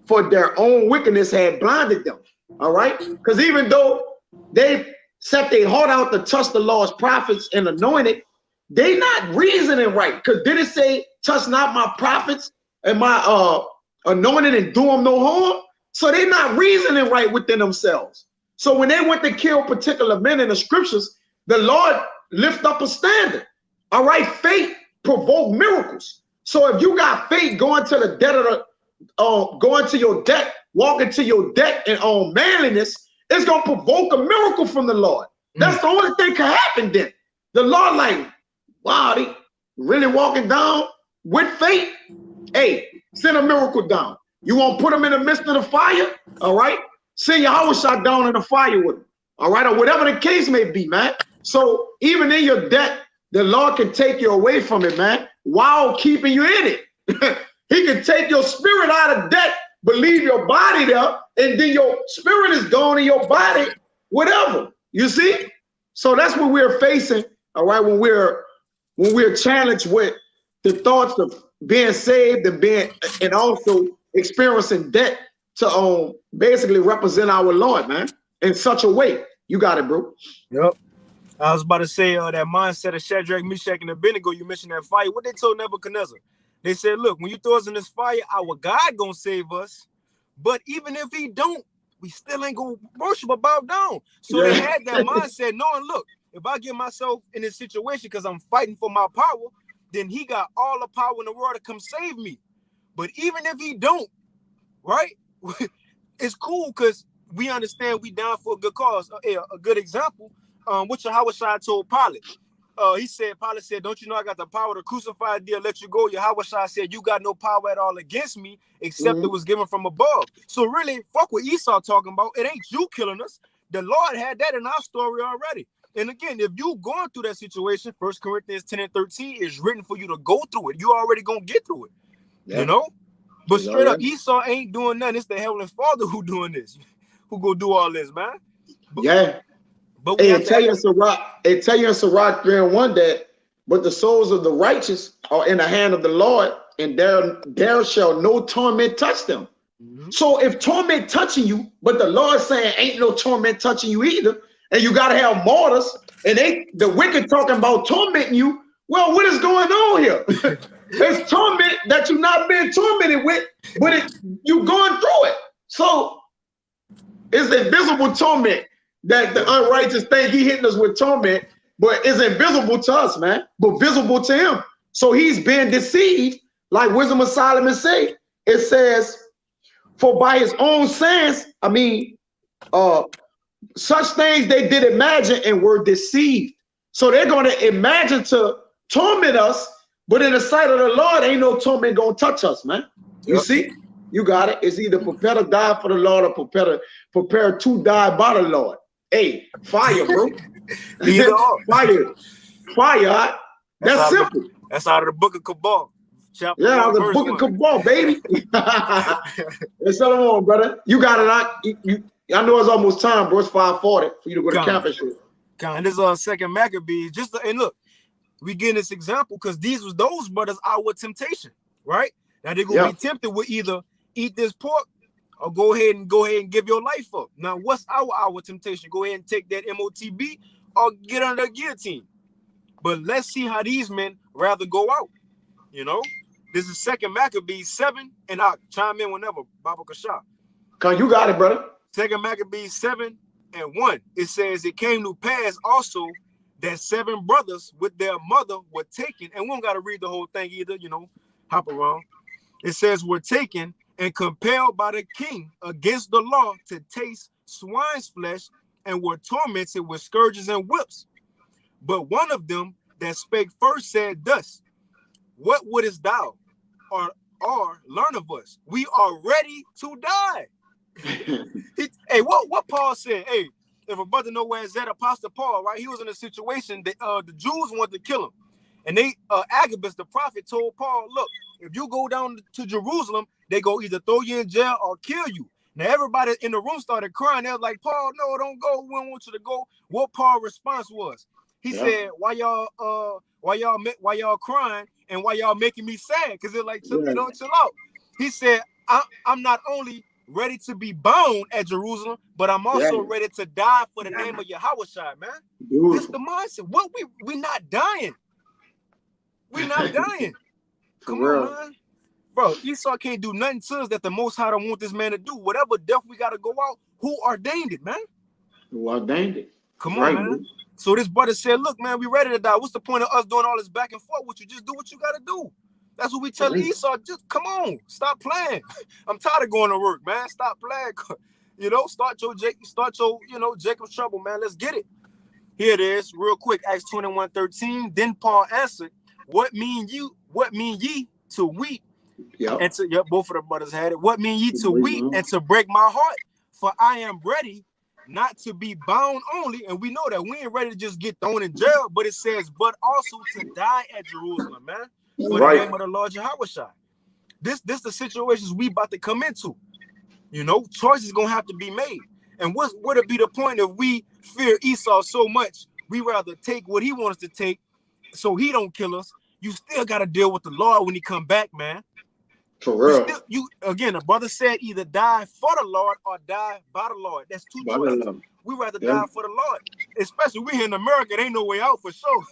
For their own wickedness had blinded them. All right, because even though they set their heart out to touch the Lord's prophets and anointed, they not reasoning right. Because did it say, touch not my prophets and my anointed and do them no harm? So they're not reasoning right within themselves. So when they went to kill particular men in the scriptures, the Lord lift up a standard. All right, faith provoke miracles. So if you got faith going to the debt of going to your debt, walking to your debt and on manliness, it's gonna provoke a miracle from the Lord. That's the only thing can happen then. The Lord, like, wow, they really walking down with faith. Hey, send a miracle down. You want to put them in the midst of the fire? All right. Send Yahweh shot down in the fire with them. All right. Or whatever the case may be, man. So even in your debt, the Lord can take you away from it, man, while keeping you in it. He can take your spirit out of debt, but leave your body there, and then your spirit is gone in your body, whatever. You see? So that's what we're facing, all right, when we're challenged with the thoughts of being saved and also experiencing debt to basically represent our Lord, man, in such a way. You got it, bro. Yep. I was about to say that mindset of Shadrach, Meshach, and Abednego. You mentioned that fire. What they told Nebuchadnezzar? They said, look, when you throw us in this fire, our God gonna save us. But even if he don't, we still ain't gonna worship or bow down. So they had that mindset, knowing, look, if I get myself in this situation because I'm fighting for my power, then he got all the power in the world to come save me. But even if he don't, right, it's cool because we understand we down for a good cause. A good example, what Yahweh Shai told Pilate. Pilate said, don't you know I got the power to crucify thee or let you go? Yahweh Shai said, you got no power at all against me, except it was given from above. So really, fuck what Esau talking about. It ain't you killing us. The Lord had that in our story already. And again, if you going through that situation, 1 Corinthians 10 and 13 is written for you to go through it. You already gonna get through it, you know? But straight up, Esau ain't doing nothing. It's the Heavenly Father who doing this, who go do all this, man. But we tell you in Sirach 3:1 that, but the souls of the righteous are in the hand of the Lord, and there shall no torment touch them. So if torment touching you, but the Lord saying ain't no torment touching you either, and you gotta have martyrs, and the wicked talking about tormenting you, well, what is going on here? It's torment that you're not being tormented with, but you going through it. So it's invisible torment that the unrighteous think he hitting us with torment, but it's invisible to us, man, but visible to him. So he's been deceived, like Wisdom of Solomon say. It says, for by his own sense, such things they did imagine and were deceived. So they're going to imagine to torment us, but in the sight of the Lord, ain't no torment going to touch us, man. You see? You got it. It's either prepare to die for the Lord or prepare to die by the Lord. Hey, fire, bro. Fire. That's simple. That's out of the book of Kabal. Out of the book of Kabal, baby. Let's set them on, brother. You got it. I know it's almost time, bro. It's 5:40 for you to go to camp and shit. And this is second Maccabees. And look, we getting this example because those brothers our temptation, right? Now they're gonna be tempted with either eat this pork or go ahead and give your life up. Now, what's our temptation? Go ahead and take that MOTB or get under the guillotine. But let's see how these men rather go out. You know, this is second Maccabees 7, and I'll chime in whenever, Baba Kasha. You got it, brother. Second Maccabees 7 and 1. It says it came to pass also that 7 brothers with their mother were taken, and we don't got to read the whole thing either, you know, hop around. It says were taken and compelled by the king against the law to taste swine's flesh, and were tormented with scourges and whips. But one of them that spake first said thus, what wouldest thou or learn of us? We are ready to die. Hey, what Paul said? Hey, if a brother know where it's at, Apostle Paul, right? He was in a situation that the Jews wanted to kill him, and Agabus the prophet told Paul, look, if you go down to Jerusalem, they go either throw you in jail or kill you. Now everybody in the room started crying. They was like, Paul, no, don't go. We don't want you to go. What Paul's response was? He said, why y'all crying and why y'all making me sad? Because they're like, chill out. He said, I'm not only ready to be bound at Jerusalem, but I'm also ready to die for the name of Yahweh Shai, man. That's the mindset. What we not dying. We're not dying. Come on, man. Bro, Esau can't do nothing to us that the Most High don't want this man to do. Whatever death we got to go out, who ordained it, man? Who ordained it? Come on, man. Dude. So this brother said, look, man, we ready to die. What's the point of us doing all this back and forth with you? Just do what you got to do. That's what we tell Esau. Just come on. Stop playing. I'm tired of going to work, man. Stop playing. You know, start your Jacob's trouble, man. Let's get it. Here it is, real quick. Acts 21:13. Then Paul answered, What mean ye to weep? Yep. And to both of the brothers had it. What mean ye to weep and to break my heart? For I am ready not to be bound only. And we know that we ain't ready to just get thrown in jail, but it says, but also to die at Jerusalem, man. For the name of the Lord Yahushua. This the situations we about to come into. You know, choices gonna have to be made. And what would it be the point if we fear Esau so much? We rather take what he wants to take so he don't kill us. You still gotta deal with the Lord when he come back, man. For real. You again, the brother said either die for the Lord or die by the Lord. That's two choices. We rather die for the Lord. Especially we here in America, there ain't no way out for sure.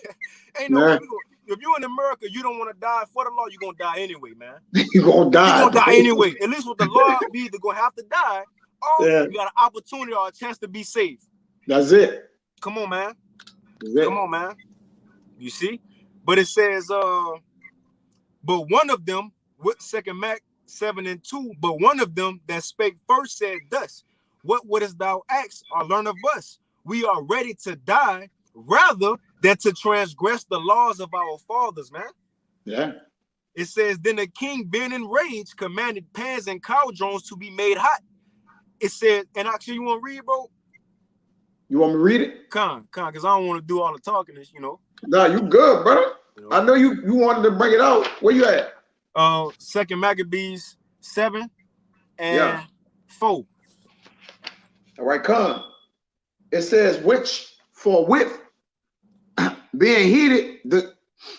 Ain't no way. If you're in America, you don't want to die for the Lord, you're gonna die anyway, man. You're gonna die. You're gonna die anyway. At least with the Lord, we either gonna have to die or you got an opportunity or a chance to be saved. That's it. Come on, man. Come on, man. You see? But it says, but one of them, with 2 Mac 7:2, but one of them that spake first said thus, what wouldest thou ask or learn of us? We are ready to die rather than to transgress the laws of our fathers, man. Yeah. It says, then the king, being enraged, commanded pans and cauldrons to be made hot. It said, and actually, you want to read, bro? You want me to read it? Because I don't want to do all the talking, you know. Nah, you good, brother. You know? I know you wanted to bring it out. Where you at? 2 Maccabees 7 and 4. All right, come. It says, which forthwith, being heated,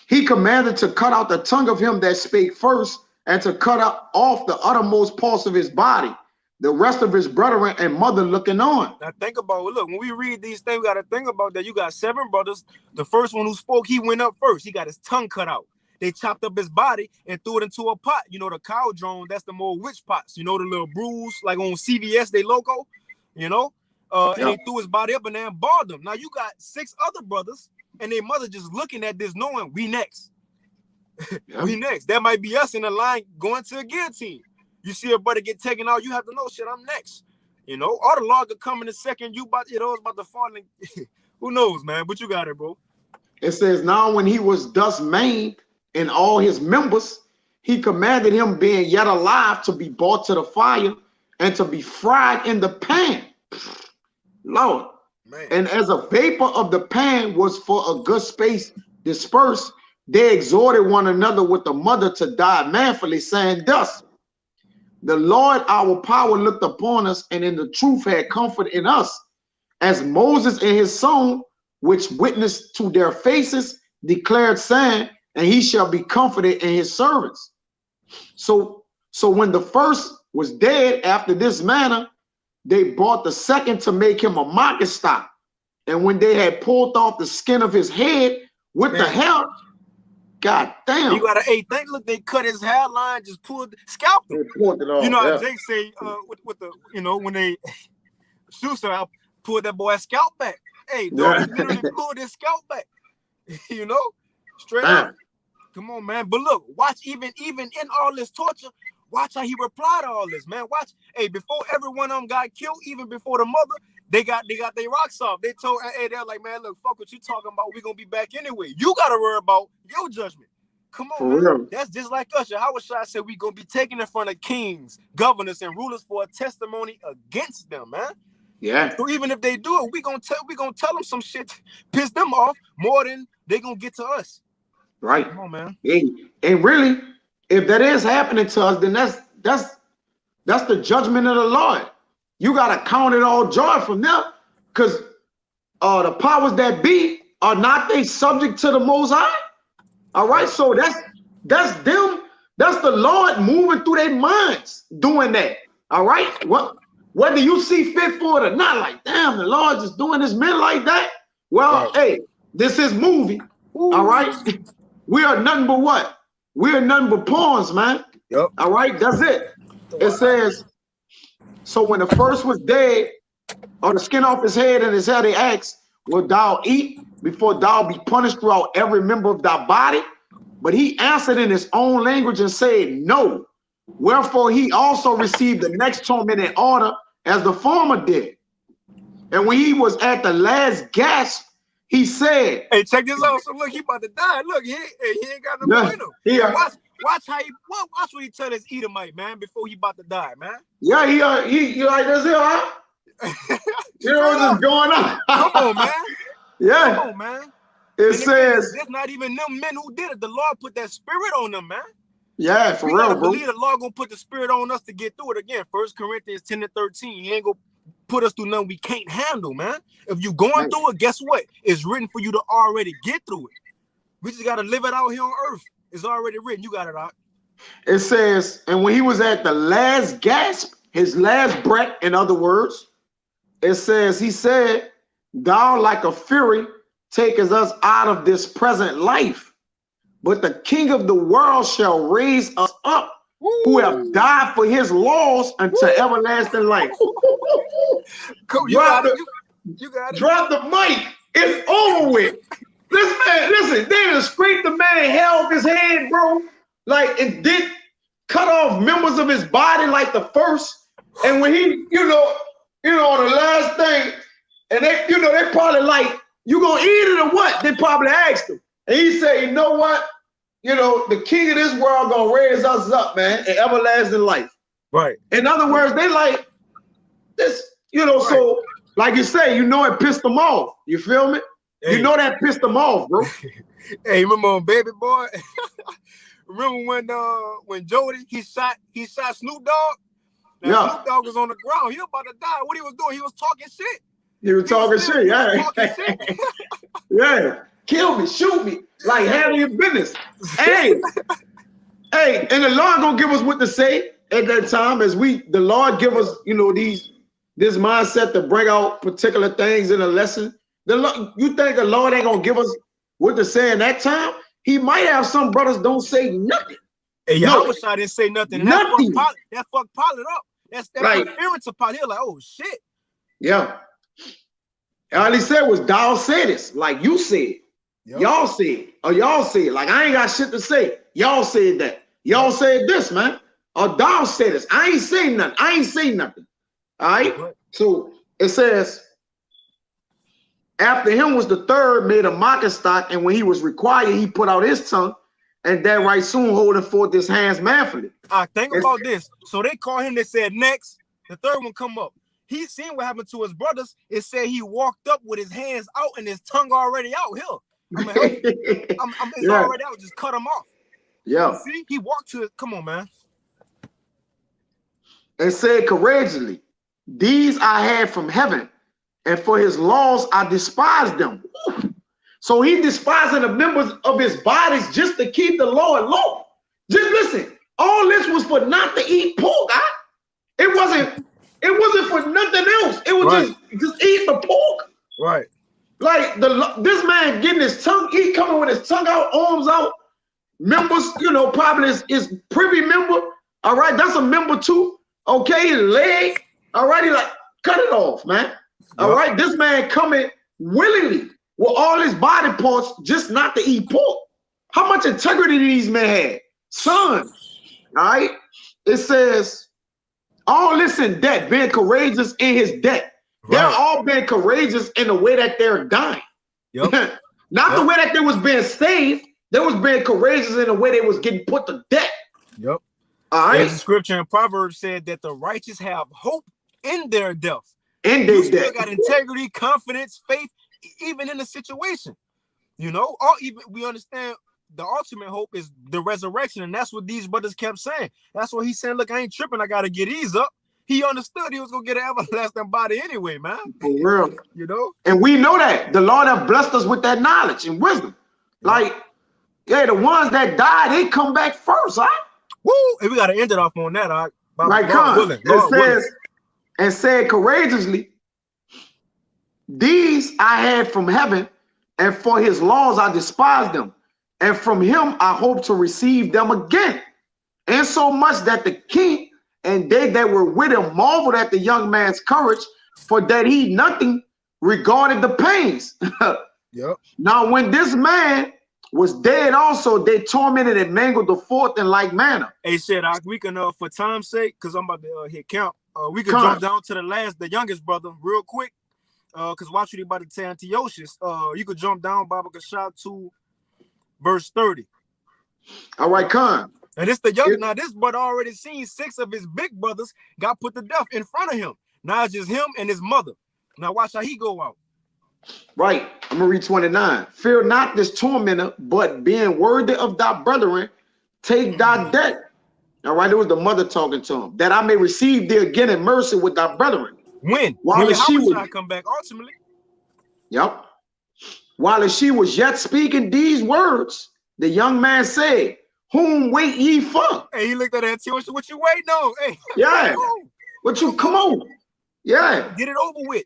he commanded to cut out the tongue of him that spake first, and to cut off the uttermost parts of his body, the rest of his brethren and mother looking on. Now think about it. Look, when we read these things, we got to think about that. You got 7 brothers. The first one who spoke, he went up first. He got his tongue cut out. They chopped up his body and threw it into a pot. You know, the cauldron, that's the more witch pots. You know, the little brews, like on CVS, they logo, you know? And they threw his body up and then boiled him. Now you got 6 other brothers and their mother just looking at this knowing we next. We next. That might be us in the line going to a guillotine. You see a brother get taken out, you have to know, shit, I'm next. You know, or the law could come in a second, it's about to fall in. Who knows, man? But you got it, bro. It says, now when he was thus maimed in all his members, he commanded him, being yet alive, to be brought to the fire and to be fried in the pan. Lord. Man. And as a vapor of the pan was for a good space dispersed, they exhorted one another with the mother to die manfully, saying thus, the Lord our power looked upon us, and in the truth had comfort in us, as Moses in his song, which witnessed to their faces, declared, saying, and he shall be comforted in his servants. So when the first was dead after this manner, they brought the second to make him a mocking stock. And when they had pulled off the skin of his head with the hair, God damn. You gotta look, they cut his hairline, just pulled, scalped him. Pulled it off, you know how Jake say with the, you know, when they Schuster out, pulled that boy's scalp back. Hey, dog, literally pulled his scalp back. You know, straight up. Come on, man. But look, watch even in all this torture, watch how he replied to all this, man. Watch, hey, before every one of them got killed, even before the mother, they got their rocks off. They told, hey, they're like, man, look, fuck what you talking about. We're gonna be back anyway. You gotta worry about your judgment. Come on, man. Real. That's just like us. Yahushua said we gonna be taken in front of kings, governors, and rulers for a testimony against them, man. Yeah. So even if they do it, we gonna tell them some shit, piss them off more than they gonna get to us. Right. Come on, man. And really, if that is happening to us, then that's the judgment of the Lord. You gotta count it all joy from there, because the powers that be are not they subject to the Most High. All right, so that's them. That's the Lord moving through their minds doing that. All right, whether you see fit for it or not, like damn, the Lord just doing this men like that. Well, hey, this is movie. Ooh. All right, we are nothing but what? We are nothing but pawns, man. Yep. All right, that's it. It says, so when the first was dead, or the skin off his head and his head, they asked, will thou eat before thou be punished throughout every member of thy body? But he answered in his own language and said, no. Wherefore he also received the next torment in order, as the former did. And when he was at the last gasp, he said, hey, check this out. So look, he about to die. Look, he ain't got no more in him. Yeah. Watch how watch what he tell his Edomite, man, before he about to die, man. Yeah, he like this here, huh? You know what's going on? Come on, man. Yeah. Come on, man. It says it's not even them men who did it. The Lord put that spirit on them, man. Yeah, for we real, gotta bro. believe the Lord gonna put the spirit on us to get through it again. 1 Corinthians 10:13. He ain't gonna put us through nothing we can't handle, man. If you going through it, guess what? It's written for you to already get through it. We just gotta live it out here on earth. It's already written. You got it out. It says, and when he was at the last gasp, his last breath, in other words, it says, he said, thou like a fury takest us out of this present life, but the King of the world shall raise us up, who have died for his laws unto everlasting life. You got it. Drop the mic. It's over with. This man, listen, they just scraped the man, held his hand, bro, like, and did cut off members of his body like the first. And when he, on the last thing, and they, they probably like, you gonna eat it or what? They probably asked him. And he said, you know what? The king of this world gonna raise us up, man, in everlasting life. Right. In other words, they like this, right. So like you say, it pissed them off. You feel me? Hey. That pissed them off, bro. Hey, remember on Baby Boy? Remember when Jody he shot Snoop Dogg? Now, Snoop Dogg was on the ground. He was about to die. What he was doing? He was talking shit. He was talking shit. Yeah. Kill me, shoot me, like handle your business. Hey, and the Lord gonna give us what to say at that time as the Lord give us, this mindset to bring out particular things in a lesson. You think the Lord ain't gonna give us what to say in that time? He might have some brothers don't say nothing. Hey, Yahweh didn't say nothing. Nothing. That fucked Pilate up. That's right. Interference to Pilate. He was like, oh shit. Yeah. All he said was, thou saidest, like you said. Yep. Y'all said, or y'all said, like I ain't got shit to say. Y'all said that. Y'all said this, man. Or thou saidest. I ain't saying nothing. I ain't saying nothing. All right. So it says, after him was the third made a mocking stock, and when he was required, he put out his tongue, and that right soon holding forth his hands manfully. Think about this. So they called him, they said next, the third one come up. He seen what happened to his brothers. It said he walked up with his hands out and his tongue already out here. It's already out. Just cut him off. Yeah. See, he walked to it. Come on, man. And said courageously, these I had from heaven, and for his laws I despised them. So he despising the members of his bodies just to keep the law and law. Just listen, all this was for not to eat pork. It wasn't for nothing else. It was just eat the pork. Right. Like this man getting his tongue, he coming with his tongue out, arms out. Members, probably his privy member. All right, that's a member too. Okay, his leg. All right, he like cut it off, man. All right, this man coming willingly with all his body parts just not to eat pork. How much integrity these men had? Son. All right. It says, all this in debt, being courageous in his debt. Right. They're all being courageous in the way that they're dying. Yep. Not the way that they was being saved. They was being courageous in the way they was getting put to death. Yep. All right. The scripture in Proverbs said that the righteous have hope in their death. In their death. Still got integrity, confidence, faith, even in the situation. We understand the ultimate hope is the resurrection, and that's what these brothers kept saying. That's what he's saying. Look, I ain't tripping. I got to get ease up. He understood he was gonna get an everlasting body anyway, man. For real. And we know that the Lord have blessed us with that knowledge and wisdom. Like, the ones that die, they come back first, huh? Woo! And we gotta end it off on that, all right? It says, and said courageously, these I had from heaven, and for his laws I despised them, and from him I hope to receive them again. And so much that the king and they that were with him marveled at the young man's courage, for that he nothing regarded the pains. Yep. Now, when this man was dead also, they tormented and mangled the fourth in like manner. Hey, shit, we can, for time's sake, because I'm about to hit count, we could jump down to the youngest brother, real quick. Because watch what he about to tell Antiochus. You could jump down, Baba Kashab, to verse 30. All right, Khan. And it's the young. Now, this brother already seen 6 of his big brothers got put to death in front of him. Now it's just him and his mother. Now watch how he go out. Right. I'm gonna read 29. Fear not this tormentor, but being worthy of thy brethren, take thy debt. All right, it was the mother talking to him, that I may receive thee again in mercy with thy brethren. When she would come back ultimately? Yep. While she was yet speaking these words, the young man said, whom wait ye for? Hey, he looked at Antiochus. What you waiting on? Hey, yeah. What you come on? Yeah. Get it over with.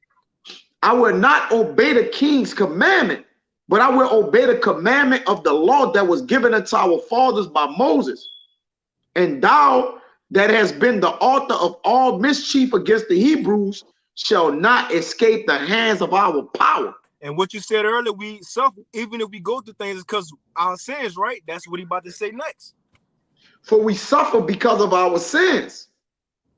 I will not obey the king's commandment, but I will obey the commandment of the law that was given unto our fathers by Moses. And thou that has been the author of all mischief against the Hebrews shall not escape the hands of our power. And what you said earlier, we suffer, even if we go through things, because our sins, right? That's what he about to say next. For we suffer because of our sins.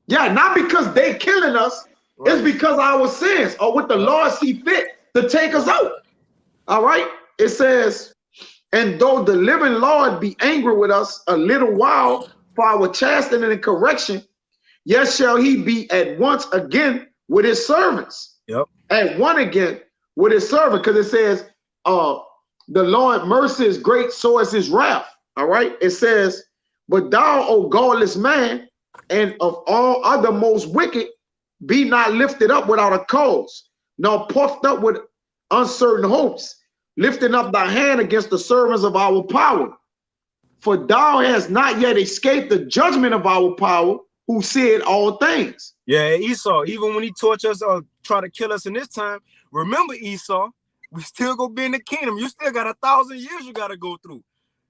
Yeah, not because they killing us. Right. It's because of our sins, or what the Lord see fit to take us out. All right. It says, and though the living Lord be angry with us a little while for our chastening and correction, yet shall he be at once again with his servants. Yep. At one again with his servant, because it says, the Lord mercy is great, so is his wrath. All right. It says, but thou, O godless man, and of all other most wicked, be not lifted up without a cause, nor puffed up with uncertain hopes, lifting up thy hand against the servants of our power. For thou hast not yet escaped the judgment of our power, who said all things. Yeah, Esau, even when he tortured us or try to kill us in this time, remember, Esau, we still gonna be in the kingdom. You still got 1,000 years you gotta go through.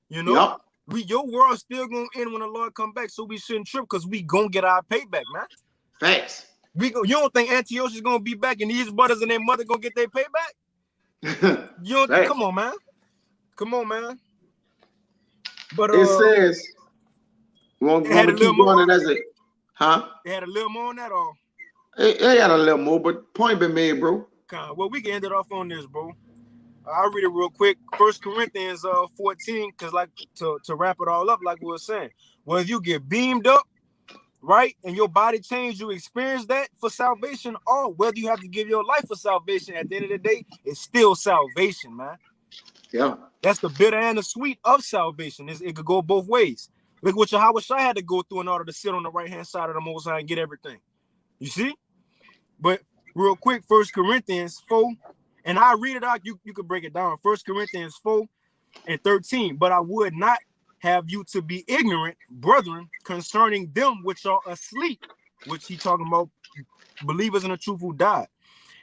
You know, your world still gonna end when the Lord come back, so we shouldn't trip, because we gonna get our payback, man. Thanks. You don't think Antiochus is gonna be back and these brothers and their mother gonna get their payback? You don't think, come on, man. Come on, man. But it says, want to keep going as it, huh? They had a little more on that, or it had a little more, but point been made, bro. Well, we can end it off on this, bro. I'll read it real quick. 1 Corinthians 14, because like to wrap it all up, like we were saying, whether you get beamed up, right, and your body change, you experience that for salvation, or whether you have to give your life for salvation, at the end of the day, it's still salvation, man. Yeah. That's the bitter and the sweet of salvation. It could go both ways. Look what Yahweh Shai had to go through in order to sit on the right-hand side of the Most High and get everything. You see? But real quick, 1 Corinthians 4, and I read it out, you could break it down. 1 Corinthians 4 and 13. But I would not have you to be ignorant, brethren, concerning them which are asleep, which he talking about believers in the truth who died.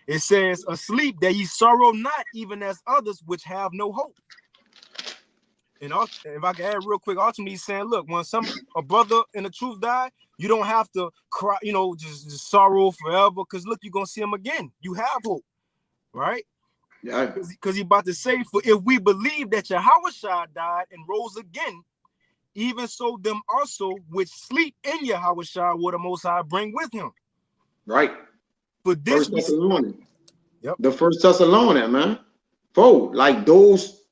It says, asleep, that ye sorrow not, even as others which have no hope. And if I can add real quick, ultimately he's saying, look, when a brother in the truth died, you don't have to cry, just sorrow forever, because look, you're gonna see him again. You have hope, right? Yeah. Because he about to say, for if we believe that Yahushua died and rose again, even so them also which sleep in Yahushua will the Most High bring with him. Right. For this, the First Thessalonians, man. Like those,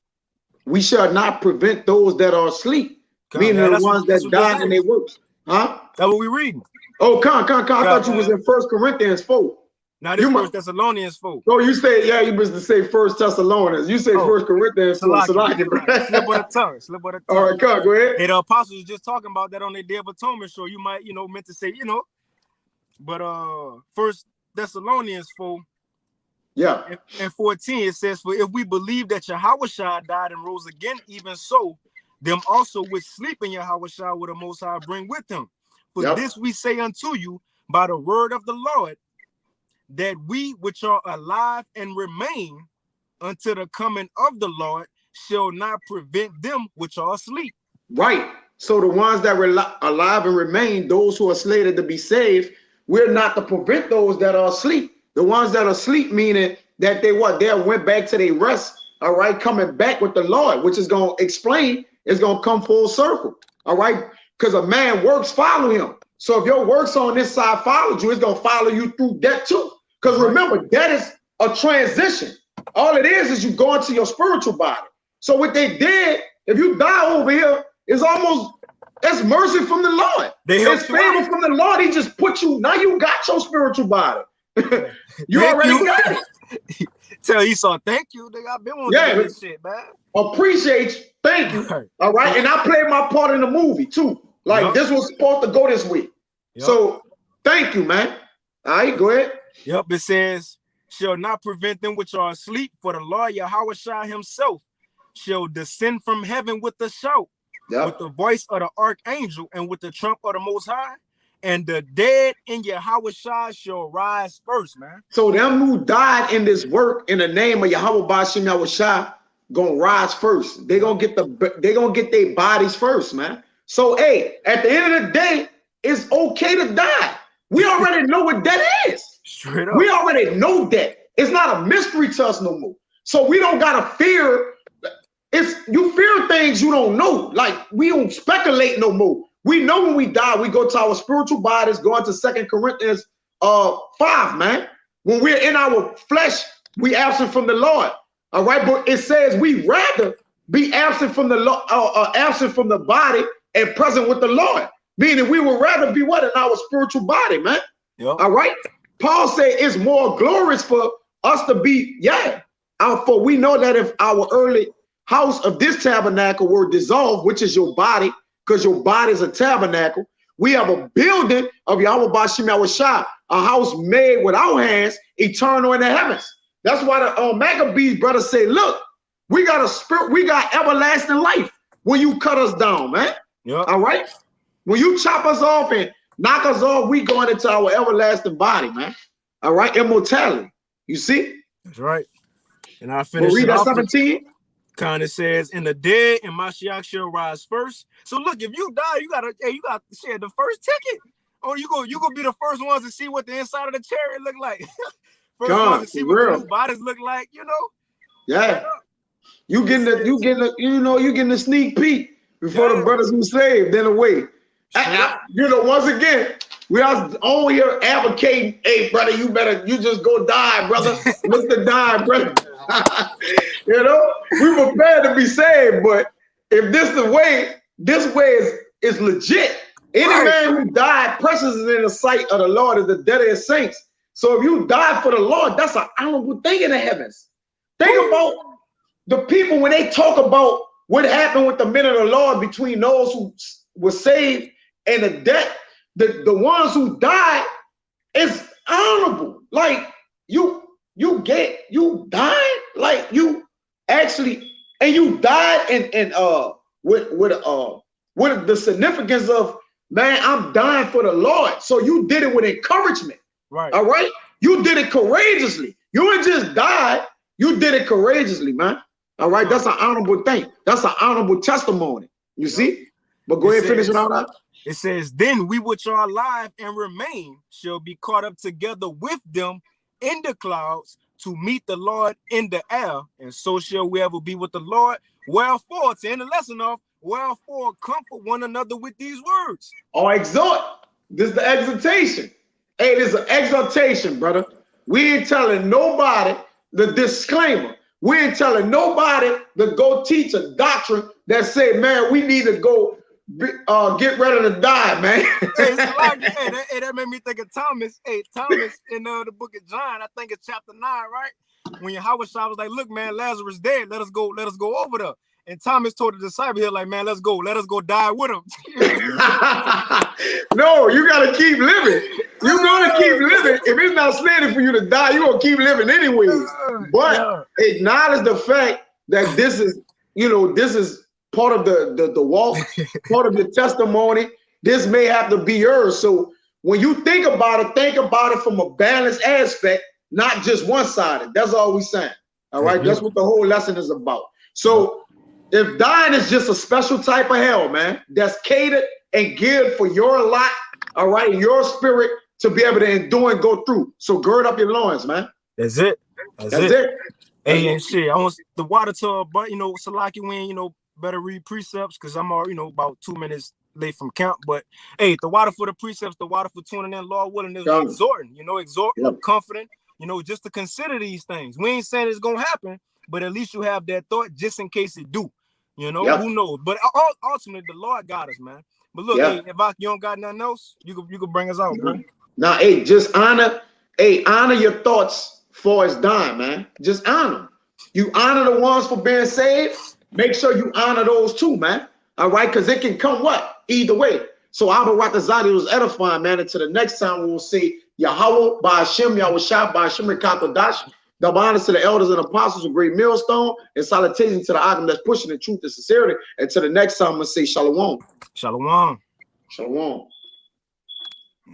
we shall not prevent those that are asleep, meaning the ones that died in their works. Huh? That's what we reading. Oh, I thought you was in 1 Corinthians 4. Now this First Thessalonians 4. Oh, you say, yeah, you was to say 1 Thessalonians. You say 1 Corinthians 4. Slip on the tongue. All right, go ahead. Hey, the apostles just talking about that on their Day of Atonement, so you might, meant to say, But 1 Thessalonians 4. Yeah. And 14, it says, for if we believe that Yahushua died and rose again, even so, them also which sleep in Yahushua will the Most High bring with him. For this we say unto you by the word of the Lord, that we which are alive and remain until the coming of the Lord shall not prevent them which are asleep. Right. So the ones that were alive and remain, those who are slated to be saved, we're not to prevent those that are asleep. The ones that are asleep, meaning that they went back to their rest, all right, coming back with the Lord, which is going to explain, it's going to come full circle, all right, because a man works follow him. So if your works on this side followed you, it's gonna follow you through death too. Because remember, death is a transition. All it is you go into your spiritual body. So what they did, if you die over here, is almost that's mercy from the Lord. It's favor from the Lord. He just put you, now you got your spiritual body. you already got it. Tell Esau, thank you. I've been wanting to do this shit, man. Appreciate you. Thank you. All right. And I played my part in the movie too. Like this was supposed to go this week. So thank you, man. All right, go ahead. Yep, it says, shall not prevent them which are asleep, for the Lord Yahweh himself shall descend from heaven with a shout, with the voice of the archangel, and with the trump of the Most High, and the dead in Yahweh shall rise first, man. So them who died in this work in the name of Yahweh Bashim Yahweh gonna rise first. They gonna get their bodies first, man. So hey, at the end of the day, it's okay to die. We already know what that is. Straight up. We already know that. It's not a mystery to us no more. So we don't gotta fear. You fear things you don't know. Like we don't speculate no more. We know when we die, we go to our spiritual bodies, go into 2 Corinthians 5, man. When we're in our flesh, we absent from the Lord. All right, but it says we rather be absent from the absent from the body and present with the Lord. Meaning we would rather be what in our spiritual body, man. Yep. All right. Paul said it's more glorious for us to be, for we know that if our early house of this tabernacle were dissolved, which is your body, because your body is a tabernacle, we have a building of Yahweh Bashim Yahweh, a house made with our hands, eternal in the heavens. That's why the Maccabees brothers say, look, we got a spirit, we got everlasting life when you cut us down, man. Yep. All right. When you chop us off and knock us off, we going into our everlasting body, man. All right, immortality. You see? That's right. And I finish. We'll read that 17. Kind of says, "In the dead, and Mashiach shall rise first." So look, if you die, you gotta share the first ticket. Or you gonna be the first ones to see what the inside of the chariot look like. First ones to see what the new bodies look like. You know? Yeah. You getting the sneak peek before the brothers who saved then away. Once again, we are on here advocating, hey, brother, you just go die, brother. Look to die, brother. We prepared to be saved, but if this way is legit. Any man who died, precious is in the sight of the Lord is the dead of his saints. So if you die for the Lord, that's an honorable thing in the heavens. Think about the people when they talk about what happened with the men of the Lord between those who were saved and the death, the ones who died is honorable. Like you died, like you actually, and you died and with the significance of, man, I'm dying for the Lord. So you did it with encouragement. Right. All right. You did it courageously. You didn't just die. You did it courageously, man. All right. That's an honorable thing. That's an honorable testimony. You see? But go ahead and finish it all out. It says, then we which are alive and remain shall be caught up together with them in the clouds to meet the Lord in the air, and so shall we ever be with the Lord. Wherefore, to end the lesson off, wherefore comfort one another with these words. Or exhort. This is the exhortation. Hey, this is an exhortation, brother. We ain't telling nobody the disclaimer. We ain't telling nobody to go teach a doctrine that say, man, we need to go get ready to die, man. That made me think of Thomas. Hey, Thomas in the book of John, I think it's chapter 9, right? When Yahweh was like, look, man, Lazarus dead. Let us go over there. And Thomas told the disciple here, like, man, let's go die with him. No, you gotta keep living. You're gonna keep living. If it's not slated for you to die, you're gonna keep living anyways. But acknowledge the fact that this is part of the walk, part of the testimony. This may have to be yours. So when you think about it from a balanced aspect, not just one-sided. That's all we're saying. All right. That's what the whole lesson is about. So if dying is just a special type of hell, man, that's catered and geared for your lot, all right, your spirit to be able to endure and go through. So gird up your loins, man. That's it. That's it. Hey, and shit, I want the water tub, but Salaki, when better read precepts because I'm already about 2 minutes late from camp. But hey, the water for the precepts, the water for tuning in, Lord willing, is God. exhorting, you know, exhorting, Yep. comforting, you know, just to consider these things. We ain't saying it's gonna happen, but at least you have that thought just in case it do. You know, Yep. who knows? But ultimately, the Lord got us, man. But look, Yep. hey, if you don't got nothing else, you could bring us out, bro. Now, hey, just honor your thoughts for it's done, man. Just honor them. You honor the ones for being saved. Make sure you honor those too, man. All right, because it can come what? Either way. So Abba Ratazadi was edifying, man. Until the next time we'll say Yahweh, Ba'ashem, Yahushua, Ba'ashem, Kakadash. Double honors to the elders and apostles of Great Millstone, and salutations to the Agam that's pushing the truth and sincerity. Until the next time, I'm going to say Shalom. Shalom. Shalom.